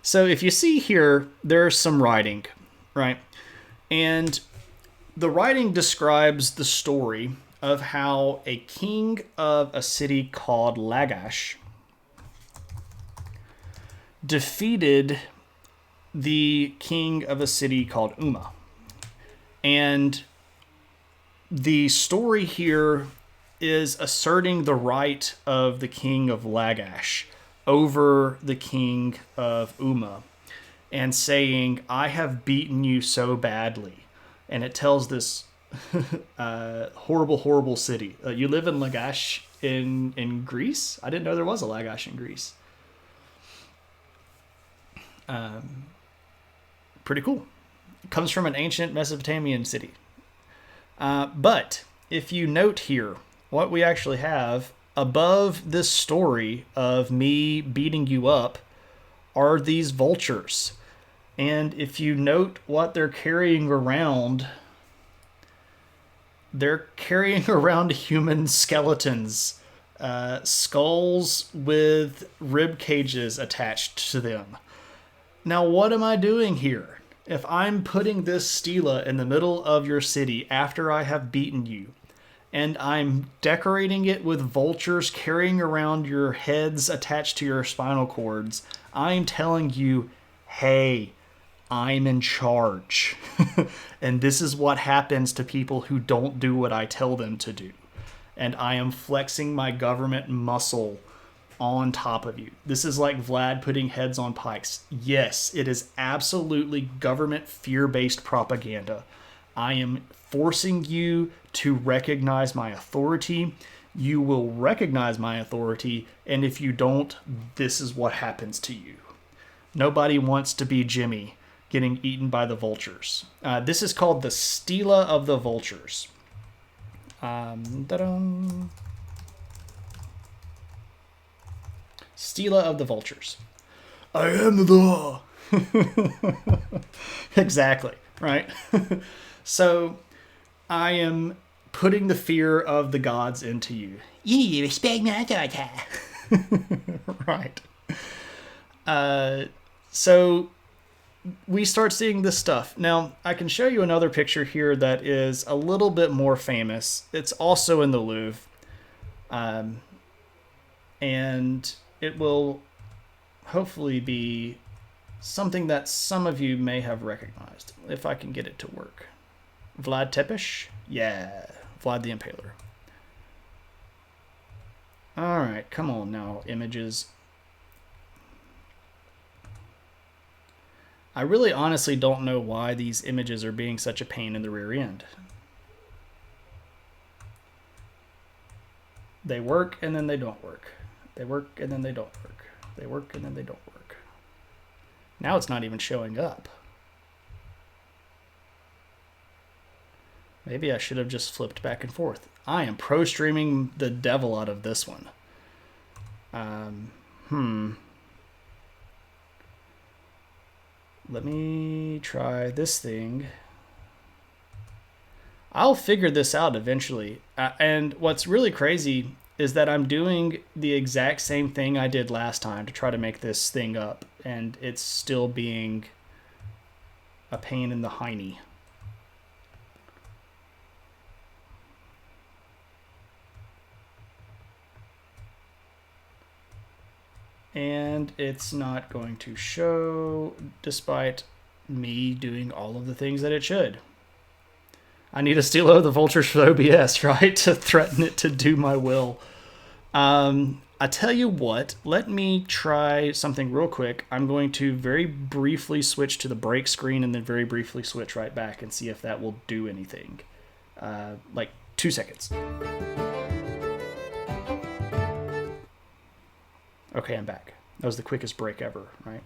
A: So if you see here, there's some writing, right? And the writing describes the story of how a king of a city called Lagash defeated the king of a city called Umma. And the story here is asserting the right of the king of Lagash over the king of Umma and saying, I have beaten you so badly. And it tells this horrible, horrible city. You live in Lagash in Greece? I didn't know there was a Lagash in Greece. Pretty cool. It comes from an ancient Mesopotamian city. But if you note here, what we actually have above this story of me beating you up are these vultures. And if you note what they're carrying around human skeletons Skulls with rib cages attached to them. Now, what am I doing here? If I'm putting this stela in the middle of your city after I have beaten you, and I'm decorating it with vultures carrying around your heads attached to your spinal cords, I'm telling you, hey, I'm in charge. And this is what happens to people who don't do what I tell them to do. And I am flexing my government muscle on top of you. This is like Vlad putting heads on pikes. Yes, it is absolutely government fear-based propaganda. I am forcing you to recognize my authority. You will recognize my authority, and if you don't, this is what happens to you. Nobody wants to be Jimmy getting eaten by the vultures. This is called the Stela of the Vultures. Stela of the Vultures. I am the law. Exactly, right? So I am putting the fear of the gods into you. You need to respect my authority. Right. So we start seeing this stuff. Now, I can show you another picture here that is a little bit more famous. It's also in the Louvre. And it will hopefully be something that some of you may have recognized, if I can get it to work. Vlad Tepes? Yeah, Vlad the Impaler. All right, come on now, images. I really honestly don't know why these images are being such a pain in the rear end. They work and then they don't work. They work and then they don't work. They work and then they don't work. Now it's not even showing up. Maybe I should have just flipped back and forth. I am pro-streaming the devil out of this one. Let me try this thing. I'll figure this out eventually. And what's really crazy is that I'm doing the exact same thing I did last time to try to make this thing up, and it's still being a pain in the hiney. And it's not going to show despite me doing all of the things that it should. I need a Stela of the Vultures for OBS, right? To threaten it to do my will. I tell you what, let me try something real quick. I'm going to very briefly switch to the break screen and then very briefly switch right back and see if that will do anything. Like 2 seconds. Okay, I'm back. That was the quickest break ever, right?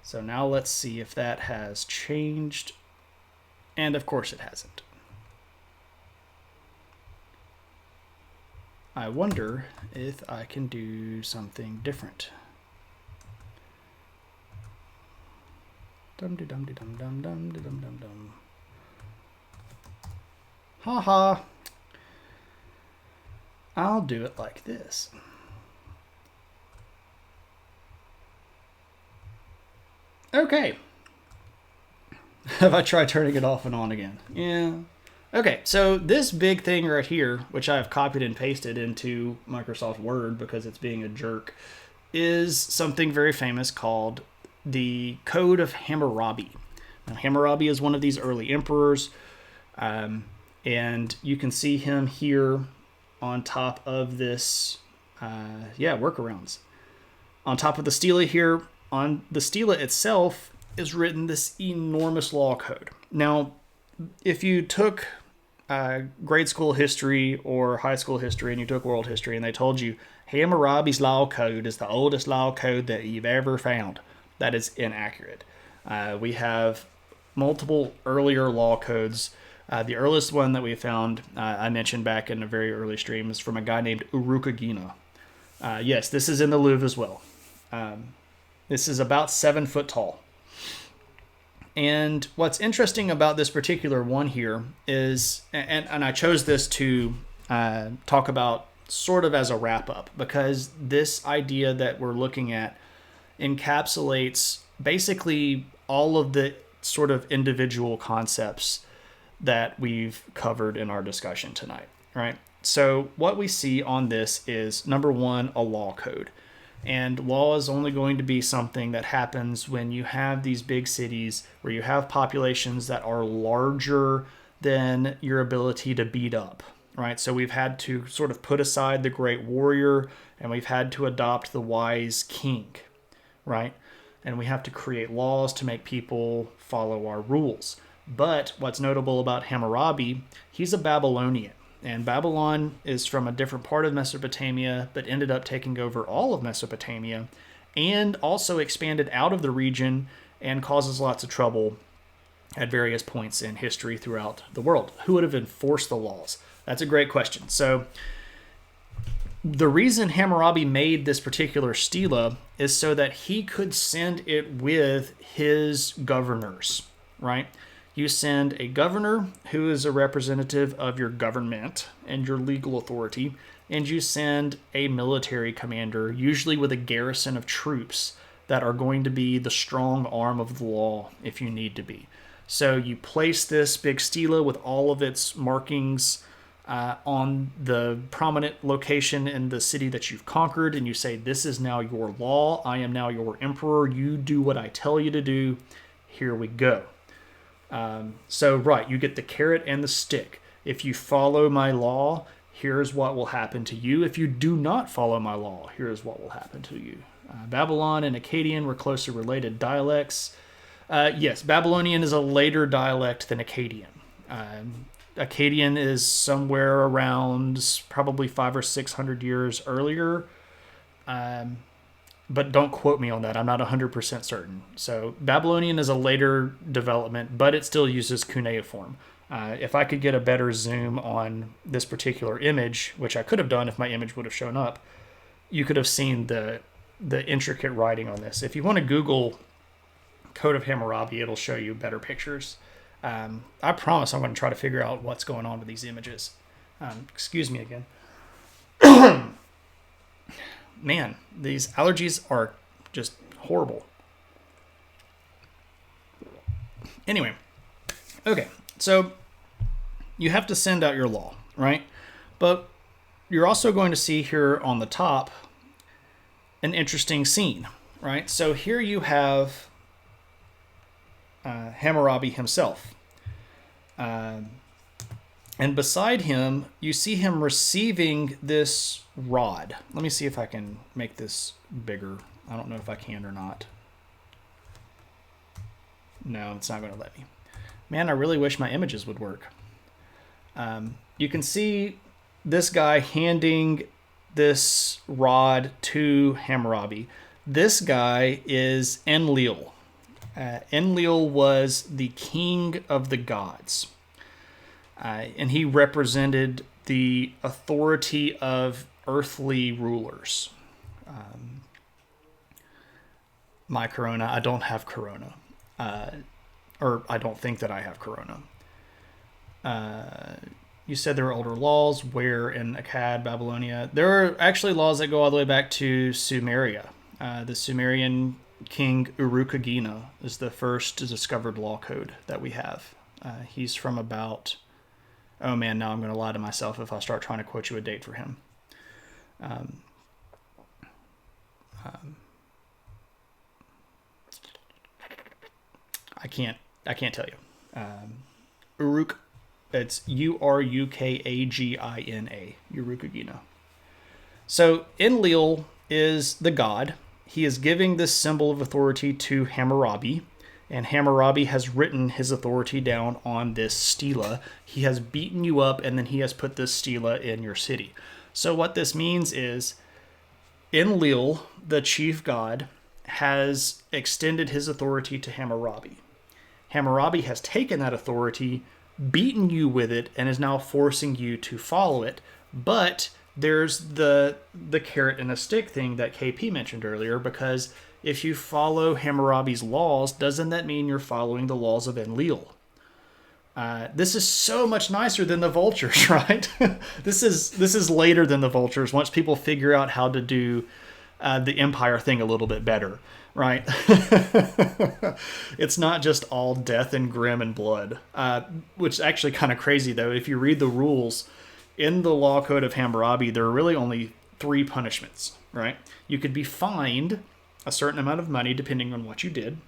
A: So now let's see if that has changed. And of course it hasn't. I wonder if I can do something different. Dum-de-dum-de-dum-dum-dum-de-dum-dum-dum. Ha-ha. I'll do it like this. Okay. Have I tried turning it off and on again? Yeah. Okay, so this big thing right here, which I've copied and pasted into Microsoft Word because it's being a jerk, is something very famous called the Code of Hammurabi. Now, Hammurabi is one of these early emperors, and you can see him here on top of this, workarounds. On top of the stela here, on the stela itself is written this enormous law code. Now, if you took grade school history or high school history and you took world history and they told you Hammurabi's law code is the oldest law code that you've ever found, that is inaccurate. We have multiple earlier law codes. The earliest one that we found, I mentioned back in a very early stream, is from a guy named Urukagina. Yes, this is in the Louvre as well. This is about 7 foot tall. And what's interesting about this particular one here is, and I chose this to talk about sort of as a wrap up, because this idea that we're looking at encapsulates basically all of the sort of individual concepts that we've covered in our discussion tonight, right? So what we see on this is, number one, a law code. And law is only going to be something that happens when you have these big cities where you have populations that are larger than your ability to beat up, right? So we've had to sort of put aside the great warrior, and we've had to adopt the wise king, right? And we have to create laws to make people follow our rules. But what's notable about Hammurabi, he's a Babylonian. And Babylon is from a different part of Mesopotamia, but ended up taking over all of Mesopotamia, and also expanded out of the region and causes lots of trouble at various points in history throughout the world. Who would have enforced the laws? That's a great question. So the reason Hammurabi made this particular stela is so that he could send it with his governors, right? You send a governor who is a representative of your government and your legal authority, and you send a military commander, usually with a garrison of troops that are going to be the strong arm of the law if you need to be. So you place this big stela with all of its markings on the prominent location in the city that you've conquered, and you say, this is now your law. I am now your emperor. You do what I tell you to do. Here we go. Right, you get the carrot and the stick. If you follow my law, here's what will happen to you. If you do not follow my law, here's what will happen to you. Babylon and Akkadian were closely related dialects. Yes, Babylonian is a later dialect than Akkadian. Akkadian is somewhere around probably 500 or 600 years earlier. But don't quote me on that. I'm not 100% certain. So Babylonian is a later development, but it still uses cuneiform. If I could get a better zoom on this particular image, which I could have done if my image would have shown up, you could have seen the intricate writing on this. If you want to Google Code of Hammurabi, it'll show you better pictures. I promise I'm going to try to figure out what's going on with these images. Excuse me again. Man, these allergies are just horrible. Anyway, okay, so you have to send out your law, right? But you're also going to see here on the top an interesting scene, right? So here you have Hammurabi himself. And beside him, you see him receiving this rod. Let me see if I can make this bigger. I don't know if I can or not. No, it's not going to let me. Man, I really wish my images would work. You can see this guy handing this rod to Hammurabi. This guy is Enlil. Enlil was the king of the gods. And he represented the authority of earthly rulers. My corona, I don't have corona. Or I don't think that I have corona. You said there were older laws where in Akkad, Babylonia. There are actually laws that go all the way back to Sumeria. The Sumerian king Urukagina is the first discovered law code that we have. He's from about... Oh man, now I'm going to lie to myself if I start trying to quote you a date for him. I can't tell you. Uruk, it's Urukagina, Urukagina. So Enlil is the god. He is giving this symbol of authority to Hammurabi. And Hammurabi has written his authority down on this stela. He has beaten you up, and then he has put this stela in your city. So what this means is Enlil, the chief god, has extended his authority to Hammurabi. Hammurabi has taken that authority, beaten you with it, and is now forcing you to follow it. But there's the carrot and the stick thing that KP mentioned earlier, because if you follow Hammurabi's laws, doesn't that mean you're following the laws of Enlil? This is so much nicer than the vultures, right? This is later than the vultures. Once people figure out how to do the empire thing a little bit better, right? It's not just all death and grim and blood, which is actually kind of crazy though. If you read the rules in the law code of Hammurabi, there are really only 3 punishments, right? You could be fined a certain amount of money depending on what you did.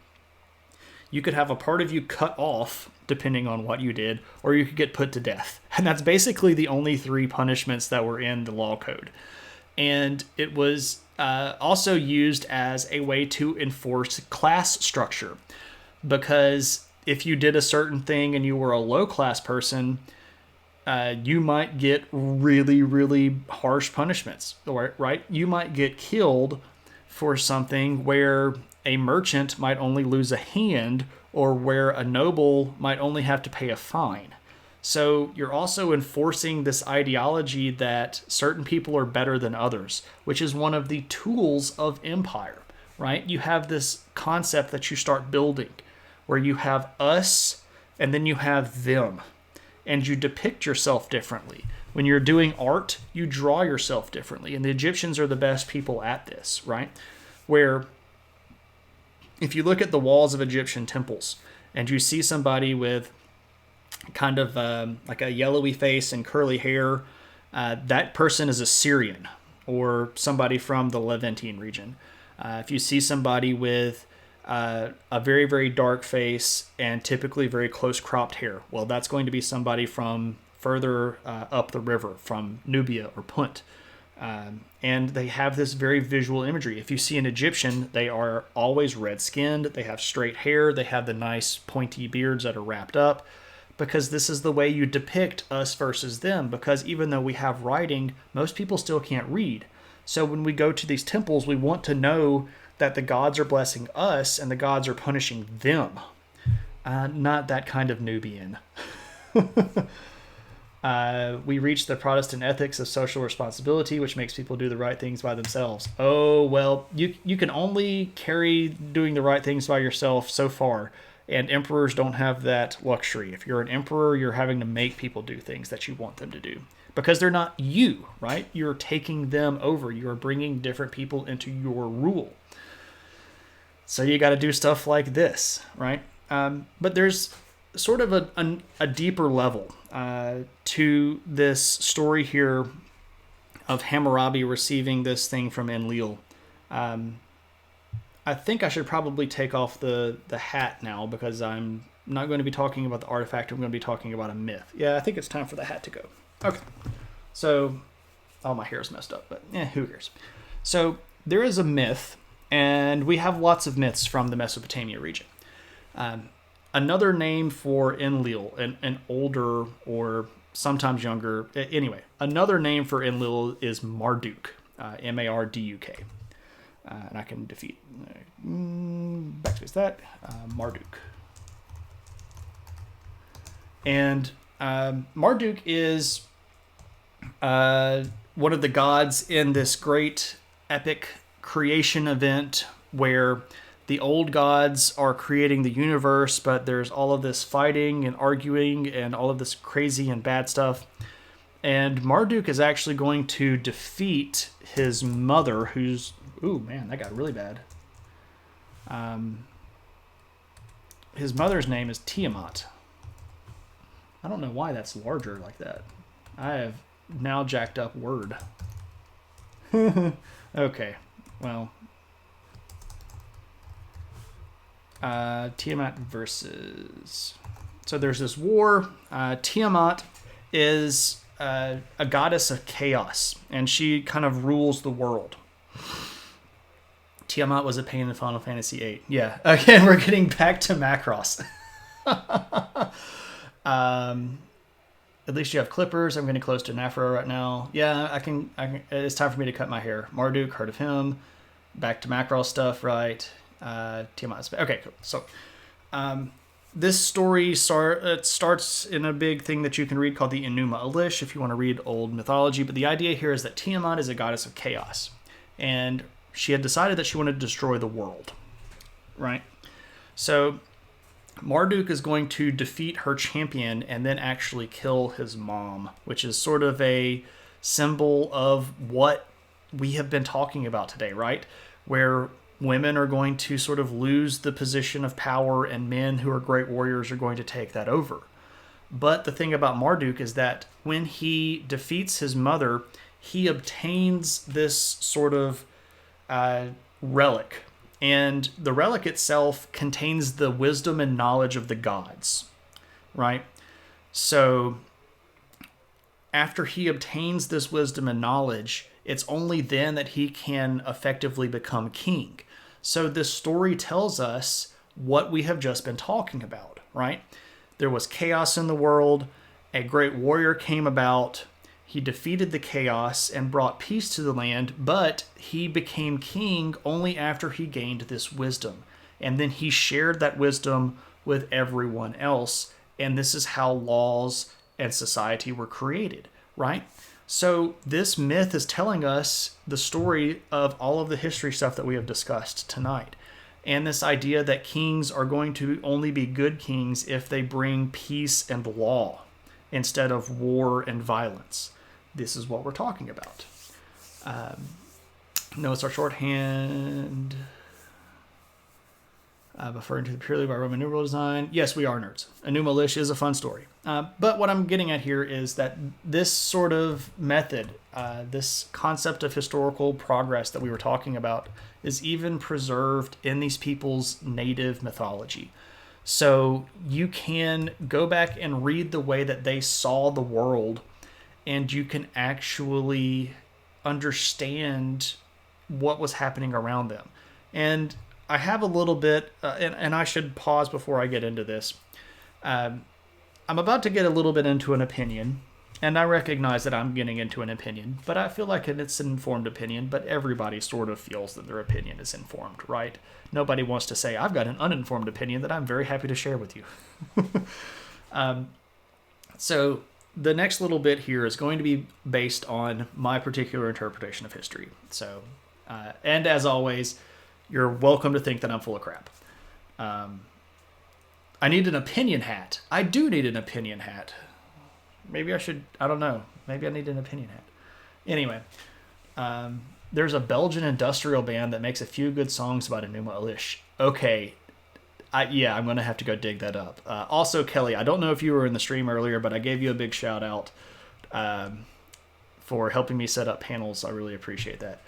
A: You could have a part of you cut off depending on what you did, or you could get put to death. And that's basically the only 3 punishments that were in the law code. And it was also used as a way to enforce class structure. Because if you did a certain thing and you were a low-class person, you might get really, really harsh punishments, right? You might get killed for something where a merchant might only lose a hand, or where a noble might only have to pay a fine. So you're also enforcing this ideology that certain people are better than others, which is one of the tools of empire, right? You have this concept that you start building where you have us and then you have them, and you depict yourself differently. When you're doing art, you draw yourself differently, and the Egyptians are the best people at this, right? Where if you look at the walls of Egyptian temples and you see somebody with kind of like a yellowy face and curly hair, that person is a Syrian or somebody from the Levantine region. If you see somebody with a very, very dark face and typically very close cropped hair, well, that's going to be somebody from further up the river, from Nubia or Punt. And they have this very visual imagery. If you see an Egyptian, they are always red-skinned, they have straight hair, they have the nice pointy beards that are wrapped up, because this is the way you depict us versus them, because even though we have writing, most people still can't read. So when we go to these temples, we want to know that the gods are blessing us and the gods are punishing them, not that kind of Nubian. We reach the Protestant ethics of social responsibility, which makes people do the right things by themselves. Oh, well, you can only carry doing the right things by yourself so far, and emperors don't have that luxury. If you're an emperor, you're having to make people do things that you want them to do, because they're not you, right? You're taking them over. You're bringing different people into your rule. So you got to do stuff like this, right? But there's sort of a deeper level to this story here of Hammurabi receiving this thing from Enlil. I think I should probably take off the hat now, because I'm not going to be talking about the artifact. I'm going to be talking about a myth. Yeah, I think it's time for the hat to go. Okay. So, all my hair is messed up, but who cares? So, there is a myth, and we have lots of myths from the Mesopotamia region. Another name for Enlil, an older or sometimes younger, anyway, another name for Enlil is Marduk, M-A-R-D-U-K. And I can defeat, backspace that, Marduk. And Marduk is one of the gods in this great epic creation event where the old gods are creating the universe, but there's all of this fighting and arguing and all of this crazy and bad stuff. And Marduk is actually going to defeat his mother, who's... Ooh, man, that got really bad. His mother's name is Tiamat. I don't know why that's larger like that. I have now jacked up Word. Okay, well... Tiamat versus... So there's this war. Tiamat is a goddess of chaos, and she kind of rules the world. Tiamat was a pain in Final Fantasy VIII. Yeah, again, we're getting back to Macross. At least you have clippers. I'm getting close to an afro right now. Yeah, I can. It's time for me to cut my hair. Marduk, heard of him. Back to Macross stuff, right? Tiamat. Okay, cool. So, this story starts in a big thing that you can read called the Enuma Elish if you want to read old mythology. But the idea here is that Tiamat is a goddess of chaos, and she had decided that she wanted to destroy the world, right? So Marduk is going to defeat her champion and then actually kill his mom, which is sort of a symbol of what we have been talking about today, right? Where women are going to sort of lose the position of power and men who are great warriors are going to take that over. But the thing about Marduk is that when he defeats his mother, he obtains this sort of relic. And the relic itself contains the wisdom and knowledge of the gods, right? So after he obtains this wisdom and knowledge, it's only then that he can effectively become king. So this story tells us what we have just been talking about, right? There was chaos in the world. A great warrior came about. He defeated the chaos and brought peace to the land, but he became king only after he gained this wisdom. And then he shared that wisdom with everyone else. And this is how laws and society were created, right? So this myth is telling us the story of all of the history stuff that we have discussed tonight. And this idea that kings are going to only be good kings if they bring peace and law instead of war and violence. This is what we're talking about. No, it's our shorthand. Referring to the purely by Roman numeral design. Yes, we are nerds. Enuma Elish is a fun story. But what I'm getting at here is that this sort of method, this concept of historical progress that we were talking about, is even preserved in these people's native mythology. So you can go back and read the way that they saw the world, and you can actually understand what was happening around them. And I have a little bit, and I should pause before I get into this. I'm about to get a little bit into an opinion, and I recognize that I'm getting into an opinion, but I feel like it's an informed opinion, but everybody sort of feels that their opinion is informed, right? Nobody wants to say, I've got an uninformed opinion that I'm very happy to share with you. So the next little bit here is going to be based on my particular interpretation of history. So, and as always, you're welcome to think that I'm full of crap. I need an opinion hat. I do need an opinion hat. Maybe I should, I don't know. Maybe I need an opinion hat. Anyway, there's a Belgian industrial band that makes a few good songs about Enuma Elish. Okay. I'm going to have to go dig that up. Also, Kelly, I don't know if you were in the stream earlier, but I gave you a big shout out for helping me set up panels. I really appreciate that.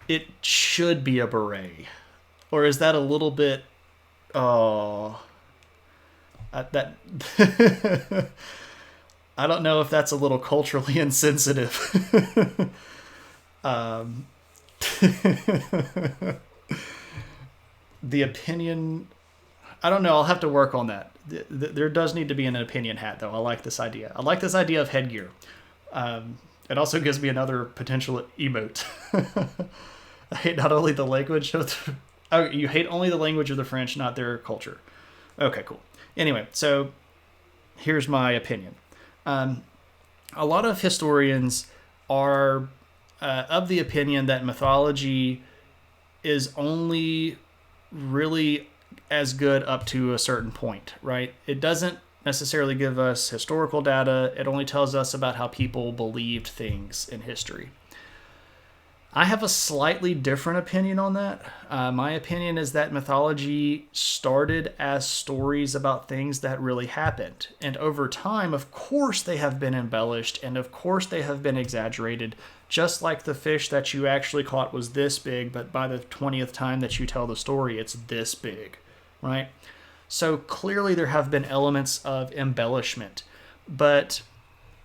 A: It should be a beret. Or is that a little bit... Oh... that I don't know if that's a little culturally insensitive. The opinion... I don't know. I'll have to work on that. There does need to be an opinion hat, though. I like this idea. I like this idea of headgear. It also gives me another potential emote. I hate not only the language of you hate only the language of the French, not their culture. Okay, cool. Anyway, so here's my opinion. A lot of historians are of the opinion that mythology is only really as good up to a certain point, right? It doesn't necessarily give us historical data. It only tells us about how people believed things in history. I have a slightly different opinion on that. My opinion is that mythology started as stories about things that really happened. And over time, of course, they have been embellished, and of course they have been exaggerated, just like the fish that you actually caught was this big, but by the 20th time that you tell the story, it's this big, right? So clearly there have been elements of embellishment, but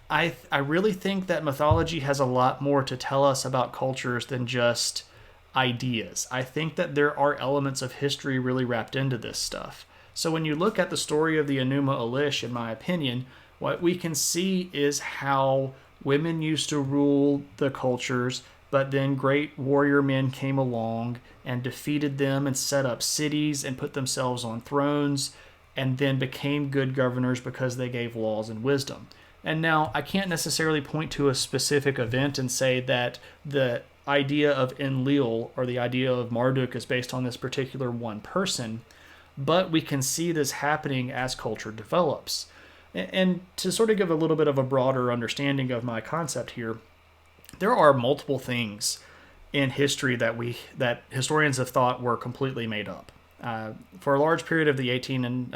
A: I really think that mythology has a lot more to tell us about cultures than just ideas. I think that there are elements of history really wrapped into this stuff. So when you look at the story of the Enuma Elish, in my opinion, what we can see is how women used to rule the cultures, but then great warrior men came along and defeated them and set up cities and put themselves on thrones and then became good governors because they gave laws and wisdom. And now I can't necessarily point to a specific event and say that the idea of Enlil or the idea of Marduk is based on this particular one person, but we can see this happening as culture develops. And to sort of give a little bit of a broader understanding of my concept here, there are multiple things in history that historians have thought were completely made up. For a large period of the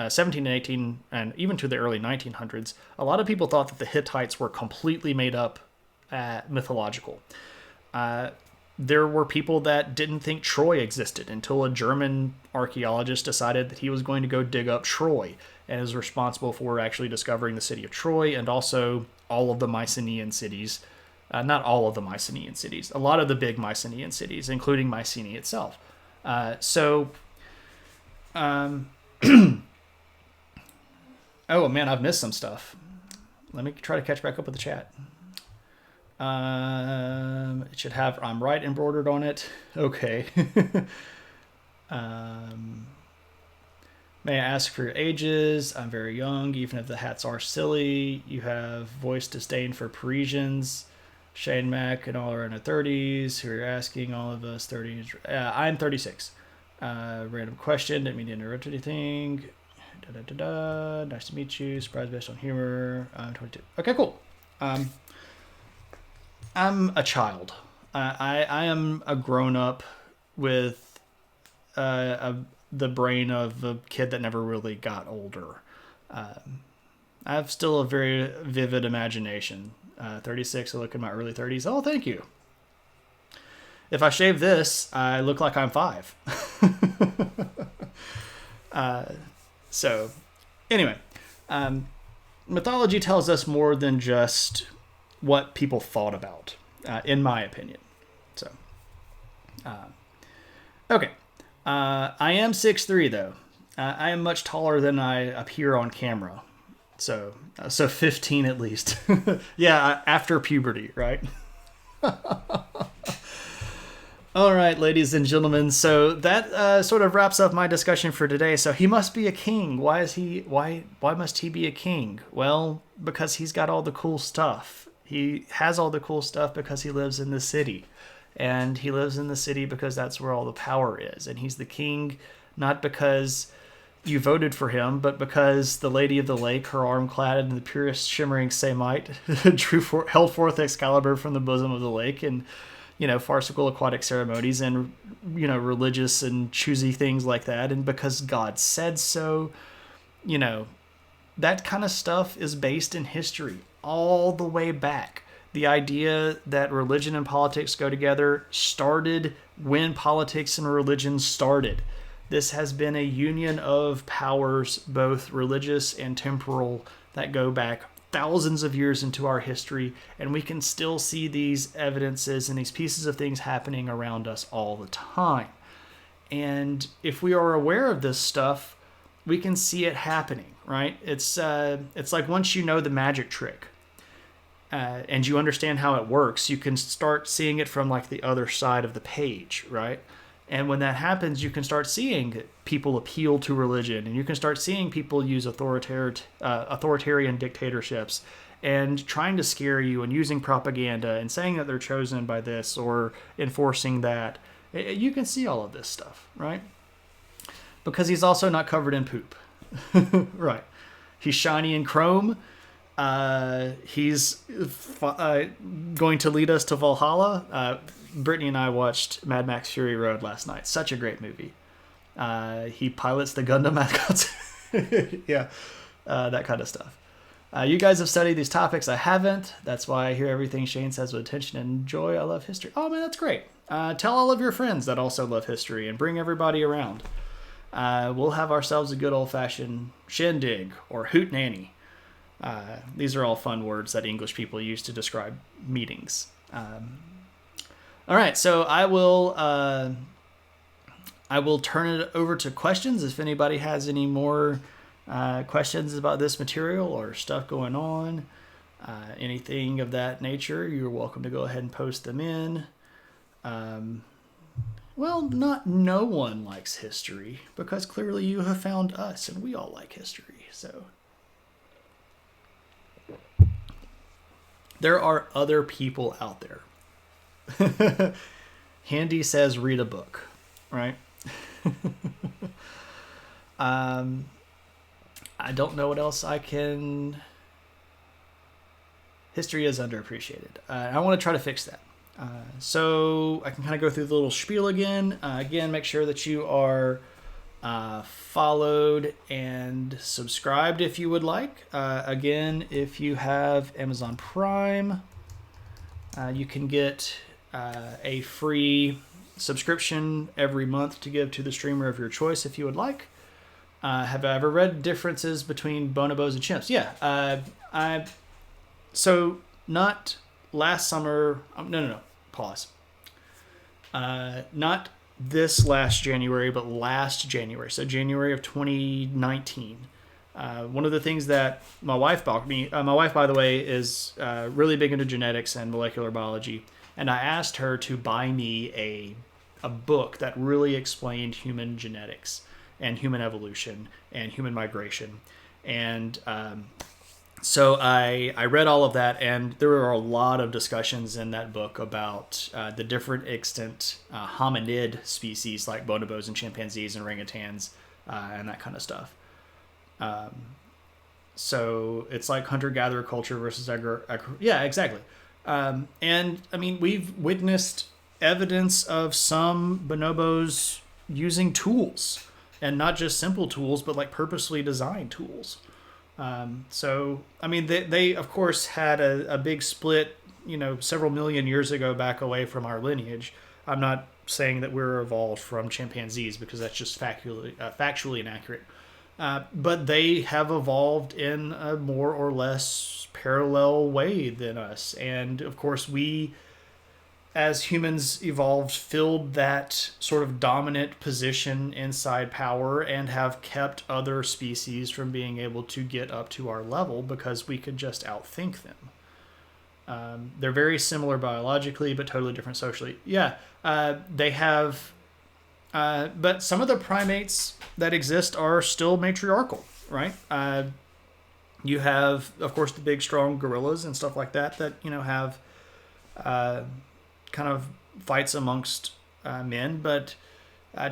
A: 17 and 18, and even to the early 1900s, a lot of people thought that the Hittites were completely made up, mythological. There were people that didn't think Troy existed until a German archaeologist decided that he was going to go dig up Troy and is responsible for actually discovering the city of Troy and also all of the Mycenaean cities. Not all of the Mycenaean cities, a lot of the big Mycenaean cities, including Mycenae itself. Oh man, I've missed some stuff. Let me try to catch back up with the chat. It should have "I'm right" embroidered on it. Okay. May I ask for your ages? I'm very young, even if the hats are silly. You have voice disdain for Parisians. Shane Mack and all are in their 30s. Who are asking all of us 30s? I'm 36. Random question. Didn't mean to interrupt anything. Nice to meet you. Surprise based on humor. I'm 22. Okay, cool. I'm a child. I am a grown-up with the brain of a kid that never really got older. I have still a very vivid imagination. 36, I look in my early 30s. Oh, thank you. If I shave this, I look like I'm 5. So, anyway, mythology tells us more than just what people thought about, in my opinion. So, okay. I am 6'3", though. I am much taller than I appear on camera. So 15 at least. Yeah, after puberty, right? All right, ladies and gentlemen. So that sort of wraps up my discussion for today. So he must be a king. Why must he be a king? Well, because he's got all the cool stuff. He has all the cool stuff because he lives in the city. And he lives in the city because that's where all the power is. And he's the king not because you voted for him, but because the Lady of the Lake, her arm clad in the purest shimmering samite, held forth Excalibur from the bosom of the lake, and farcical aquatic ceremonies and religious and choosy things like that, and because God said so, that kind of stuff is based in history all the way back. The idea that religion and politics go together started when politics and religion started. This has been a union of powers, both religious and temporal, that go back thousands of years into our history, and we can still see these evidences and these pieces of things happening around us all the time. And if we are aware of this stuff, we can see it happening, right? It's like once you know the magic trick, and you understand how it works, you can start seeing it from like the other side of the page, right? And when that happens, you can start seeing people appeal to religion, and you can start seeing people use authoritarian dictatorships and trying to scare you and using propaganda and saying that they're chosen by this or enforcing that. You can see all of this stuff, right? Because he's also not covered in poop. Right. He's shiny in chrome. He's going to lead us to Valhalla. Brittany and I watched Mad Max Fury Road last night. Such a great movie. He pilots the Gundam mascots. Yeah, that kind of stuff. You guys have studied these topics. I haven't. That's why I hear everything Shane says with attention and joy. I love history. Oh, man, that's great. Tell all of your friends that also love history and bring everybody around. We'll have ourselves a good old-fashioned shindig or hootenanny. These are all fun words that English people use to describe meetings. All right, so I will turn it over to questions. If anybody has any more questions about this material or stuff going on, anything of that nature, you're welcome to go ahead and post them in. Well, not no one likes history, because clearly you have found us, and we all like history, so... There are other people out there. Handy says read a book, right? I don't know what else I can. History is underappreciated. I want to try to fix that. So I can kind of go through the little spiel again. Again, make sure that you are followed and subscribed if you would like. Again, if you have Amazon Prime, you can get a free subscription every month to give to the streamer of your choice if you would like. Have I ever read differences between bonobos and chimps? Yeah. So not last summer. No. Pause. Not this last January, but last January. So January of 2019. One of the things that my wife bought me. My wife, by the way, is really big into genetics and molecular biology, and I asked her to buy me a book that really explained human genetics and human evolution and human migration. And so I read all of that, and there were a lot of discussions in that book about the different extant hominid species like bonobos and chimpanzees and orangutans and that kind of stuff. So it's like hunter-gatherer culture versus yeah, exactly. And I mean, we've witnessed evidence of some bonobos using tools, and not just simple tools, but like purposely designed tools. So, I mean, they of course had a big split, several million years ago back away from our lineage. I'm not saying that we're evolved from chimpanzees because that's just factually inaccurate. But they have evolved in a more or less parallel way than us. And of course, we, as humans evolved, filled that sort of dominant position inside power and have kept other species from being able to get up to our level because we could just outthink them. They're very similar biologically, but totally different socially. Yeah, they have... but some of the primates that exist are still matriarchal, right? You have, of course, the big, strong gorillas and stuff like that have... kind of fights amongst men, but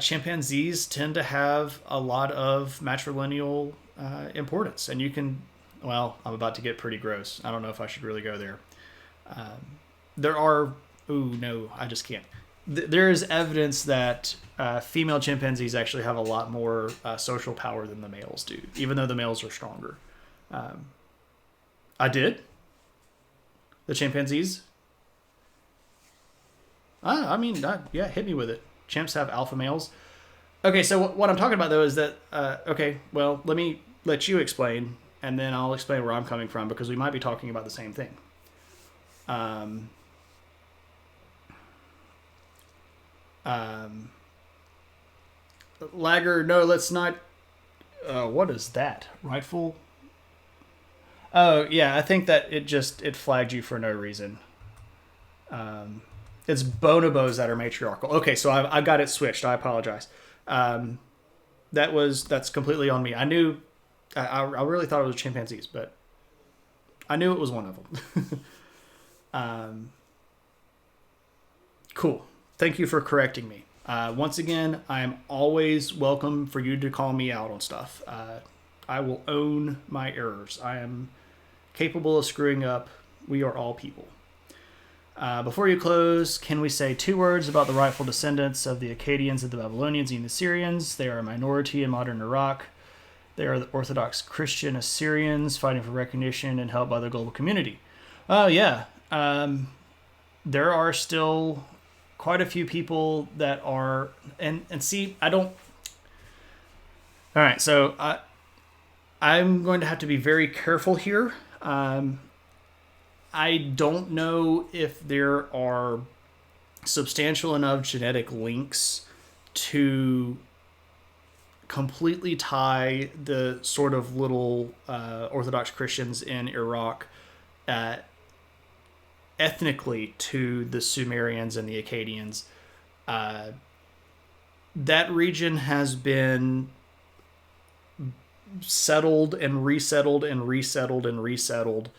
A: chimpanzees tend to have a lot of matrilineal importance. And you can, well, I'm about to get pretty gross. I don't know if I should really go there. There are, no, I just can't. There is evidence that female chimpanzees actually have a lot more social power than the males do, even though the males are stronger. I did. The chimpanzees. Yeah, hit me with it. Chimps have alpha males. Okay, so what I'm talking about, though, is that... okay, well, let me let you explain, and then I'll explain where I'm coming from, because we might be talking about the same thing. Lagger, no, let's not... what is that? Rightful? Oh, yeah, I think that it flagged you for no reason. It's bonobos that are matriarchal. Okay, so I've got it switched. I apologize. That's completely on me. I knew, I really thought it was chimpanzees, but I knew it was one of them. Cool. Thank you for correcting me. Once again, I am always welcome for you to call me out on stuff. I will own my errors. I am capable of screwing up. We are all people. Before you close, can we say 2 words about the rightful descendants of the Akkadians and the Babylonians and the Assyrians? They are a minority in modern Iraq. They are the Orthodox Christian Assyrians fighting for recognition and help by the global community. Oh, yeah. There are still quite a few people that are... And see, I don't... All right, so I'm going to have to be very careful here. I don't know if there are substantial enough genetic links to completely tie the sort of little Orthodox Christians in Iraq ethnically to the Sumerians and the Akkadians. That region has been settled and resettled and resettled and resettled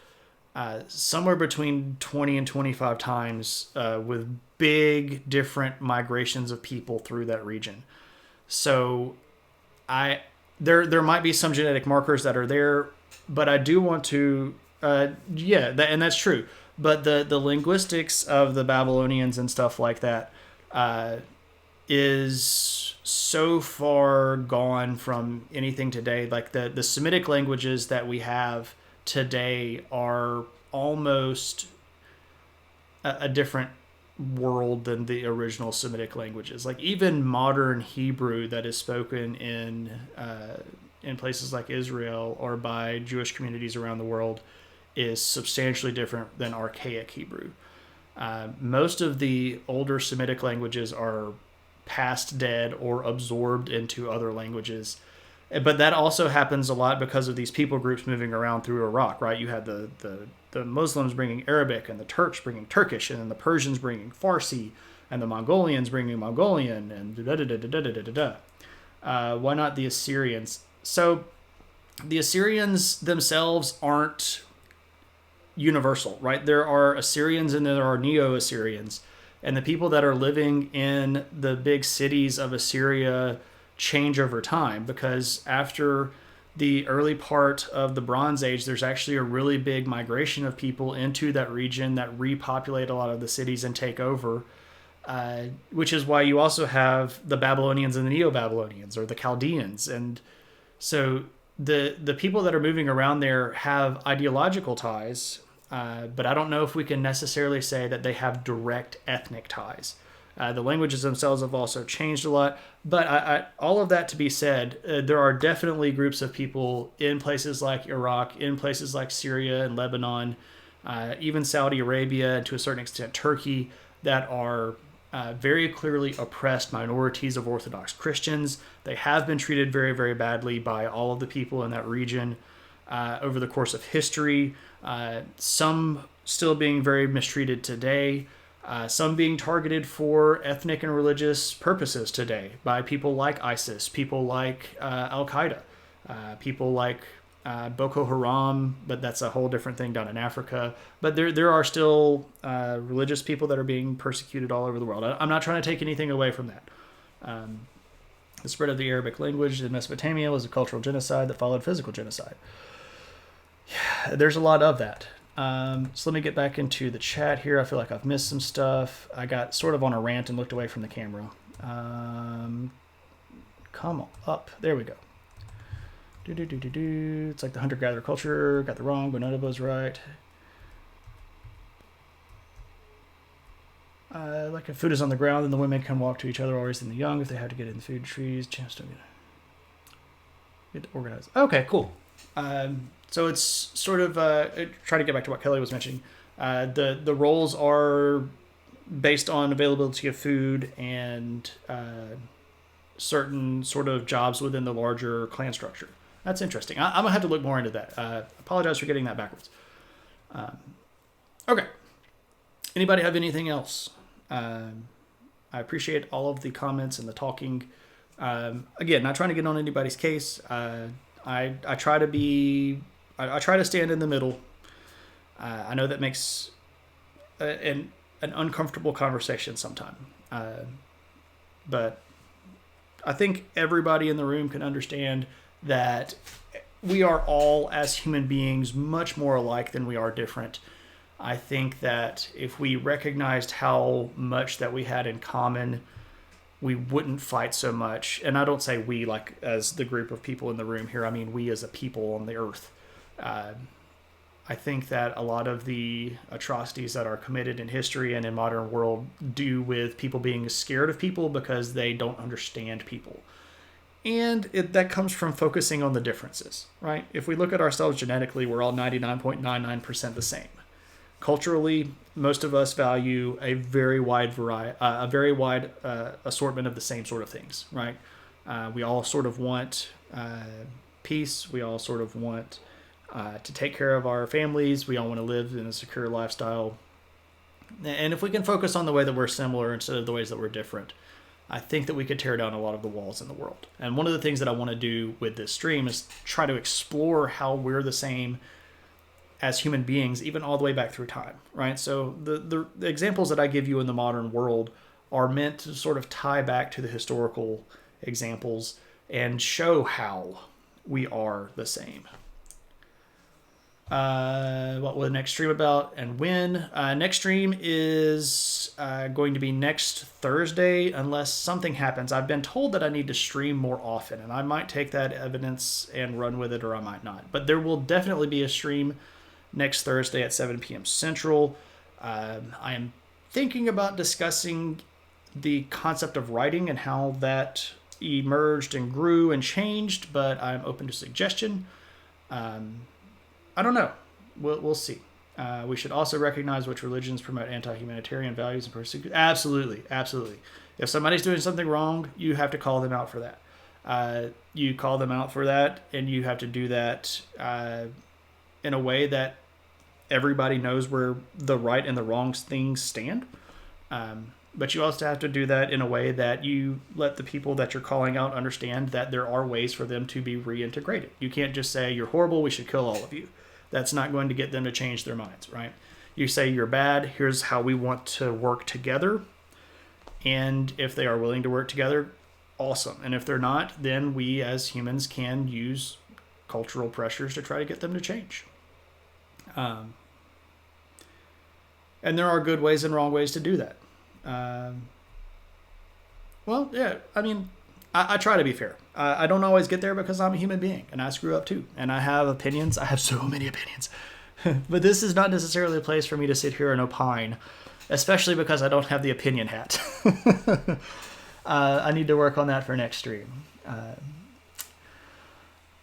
A: somewhere between 20 and 25 times with big different migrations of people through that region. So there might be some genetic markers that are there, but I do want to, and that's true. But the linguistics of the Babylonians and stuff like that is so far gone from anything today. Like the Semitic languages that we have today are almost a different world than the original Semitic languages. Like even modern Hebrew that is spoken in places like Israel or by Jewish communities around the world is substantially different than archaic Hebrew. Most of the older Semitic languages are past dead or absorbed into other languages. But that also happens a lot because of these people groups moving around through Iraq, right? You had the Muslims bringing Arabic and the Turks bringing Turkish and then the Persians bringing Farsi and the Mongolians bringing Mongolian and why not the Assyrians? So the Assyrians themselves aren't universal, right? There are Assyrians and there are Neo-Assyrians. And the people that are living in the big cities of Assyria change over time because after the early part of the Bronze Age, there's actually a really big migration of people into that region that repopulate a lot of the cities and take over, which is why you also have the Babylonians and the Neo-Babylonians or the Chaldeans. And so the people that are moving around there have ideological ties, but I don't know if we can necessarily say that they have direct ethnic ties. The languages themselves have also changed a lot. But all of that to be said, there are definitely groups of people in places like Iraq, in places like Syria and Lebanon, even Saudi Arabia, and to a certain extent Turkey, that are very clearly oppressed minorities of Orthodox Christians. They have been treated very, very badly by all of the people in that region over the course of history. Some still being very mistreated today. Some being targeted for ethnic and religious purposes today by people like ISIS, people like Al-Qaeda, people like Boko Haram, but that's a whole different thing down in Africa. But there are still religious people that are being persecuted all over the world. I'm not trying to take anything away from that. The spread of the Arabic language in Mesopotamia was a cultural genocide that followed physical genocide. Yeah, there's a lot of that. So let me get back into the chat here. I feel like I've missed some stuff. I got sort of on a rant and looked away from the camera. Come up. There we go. It's like the hunter-gatherer culture. Got the wrong. Bonobo's right. Like if food is on the ground, then the women can walk to each other, always in the young. If they have to get in the food trees, chance to get organized. Okay, cool. So it's sort of trying to get back to what Kelly was mentioning. The roles are based on availability of food and certain sort of jobs within the larger clan structure. That's interesting. I'm going to have to look more into that. Apologize for getting that backwards. Okay. Anybody have anything else? I appreciate all of the comments and the talking. Again, not trying to get on anybody's case. I try to be... I try to stand in the middle. I know that makes an uncomfortable conversation sometimes. But I think everybody in the room can understand that we are all, as human beings, much more alike than we are different. I think that if we recognized how much that we had in common, we wouldn't fight so much. And I don't say we like as the group of people in the room here. I mean we as a people on the earth. I think that a lot of the atrocities that are committed in history and in modern world do with people being scared of people because they don't understand people. And that comes from focusing on the differences, right? If we look at ourselves genetically, we're all 99.99% the same. Culturally, most of us value a very wide assortment of the same sort of things, right? We all sort of want peace. We all sort of want to take care of our families. We all want to live in a secure lifestyle. And if we can focus on the way that we're similar instead of the ways that we're different, I think that we could tear down a lot of the walls in the world. And one of the things that I want to do with this stream is try to explore how we're the same as human beings, even all the way back through time, right? So the examples that I give you in the modern world are meant to sort of tie back to the historical examples and show how we are the same. What will the next stream about and when? Next stream is going to be next Thursday unless something happens. I've been told that I need to stream more often, and I might take that evidence and run with it, or I might not. But there will definitely be a stream next Thursday at 7 p.m. Central. I am thinking about discussing the concept of writing and how that emerged and grew and changed, but I'm open to suggestion. I don't know. We'll see. We should also recognize which religions promote anti-humanitarian values and persecute. Absolutely, absolutely. If somebody's doing something wrong, you have to call them out for that. You call them out for that, and you have to do that in a way that everybody knows where the right and the wrong things stand. But you also have to do that in a way that you let the people that you're calling out understand that there are ways for them to be reintegrated. You can't just say, you're horrible, we should kill all of you. That's not going to get them to change their minds, right? You say, you're bad, here's how we want to work together. And if they are willing to work together, awesome. And if they're not, then we as humans can use cultural pressures to try to get them to change. And there are good ways and wrong ways to do that. Well, yeah, I mean, I try to be fair. I don't always get there because I'm a human being and I screw up too. And I have opinions. I have so many opinions. But this is not necessarily a place for me to sit here and opine, especially because I don't have the opinion hat. I need to work on that for next stream.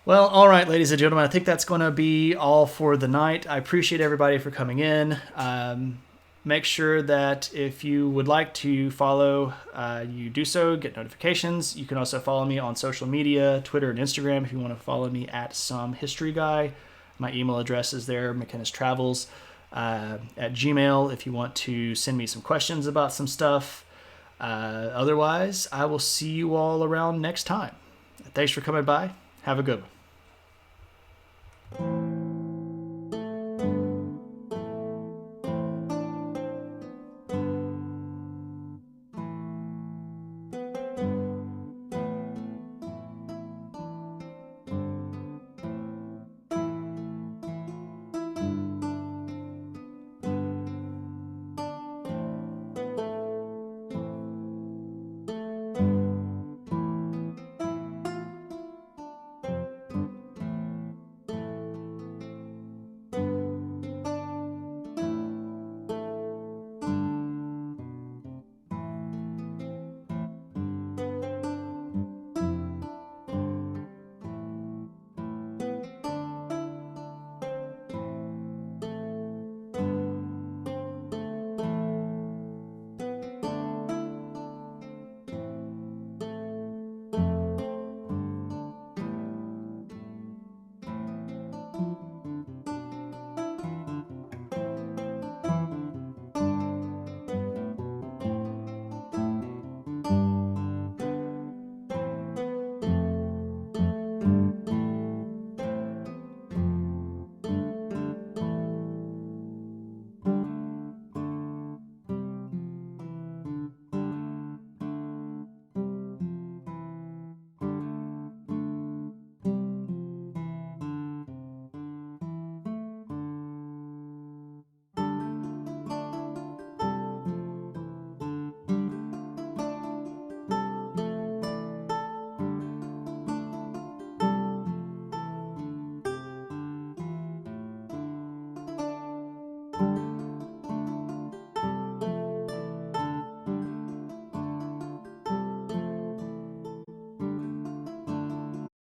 A: Well, all right, ladies and gentlemen, I think that's going to be all for the night. I appreciate everybody for coming in. Make sure that if you would like to follow, you do so, get notifications. You can also follow me on social media, Twitter and Instagram if you want to follow me at somehistoryguy. My email address is there, McInnes at Gmail if you want to send me some questions about some stuff. Otherwise, I will see you all around next time. Thanks for coming by. Have a good one.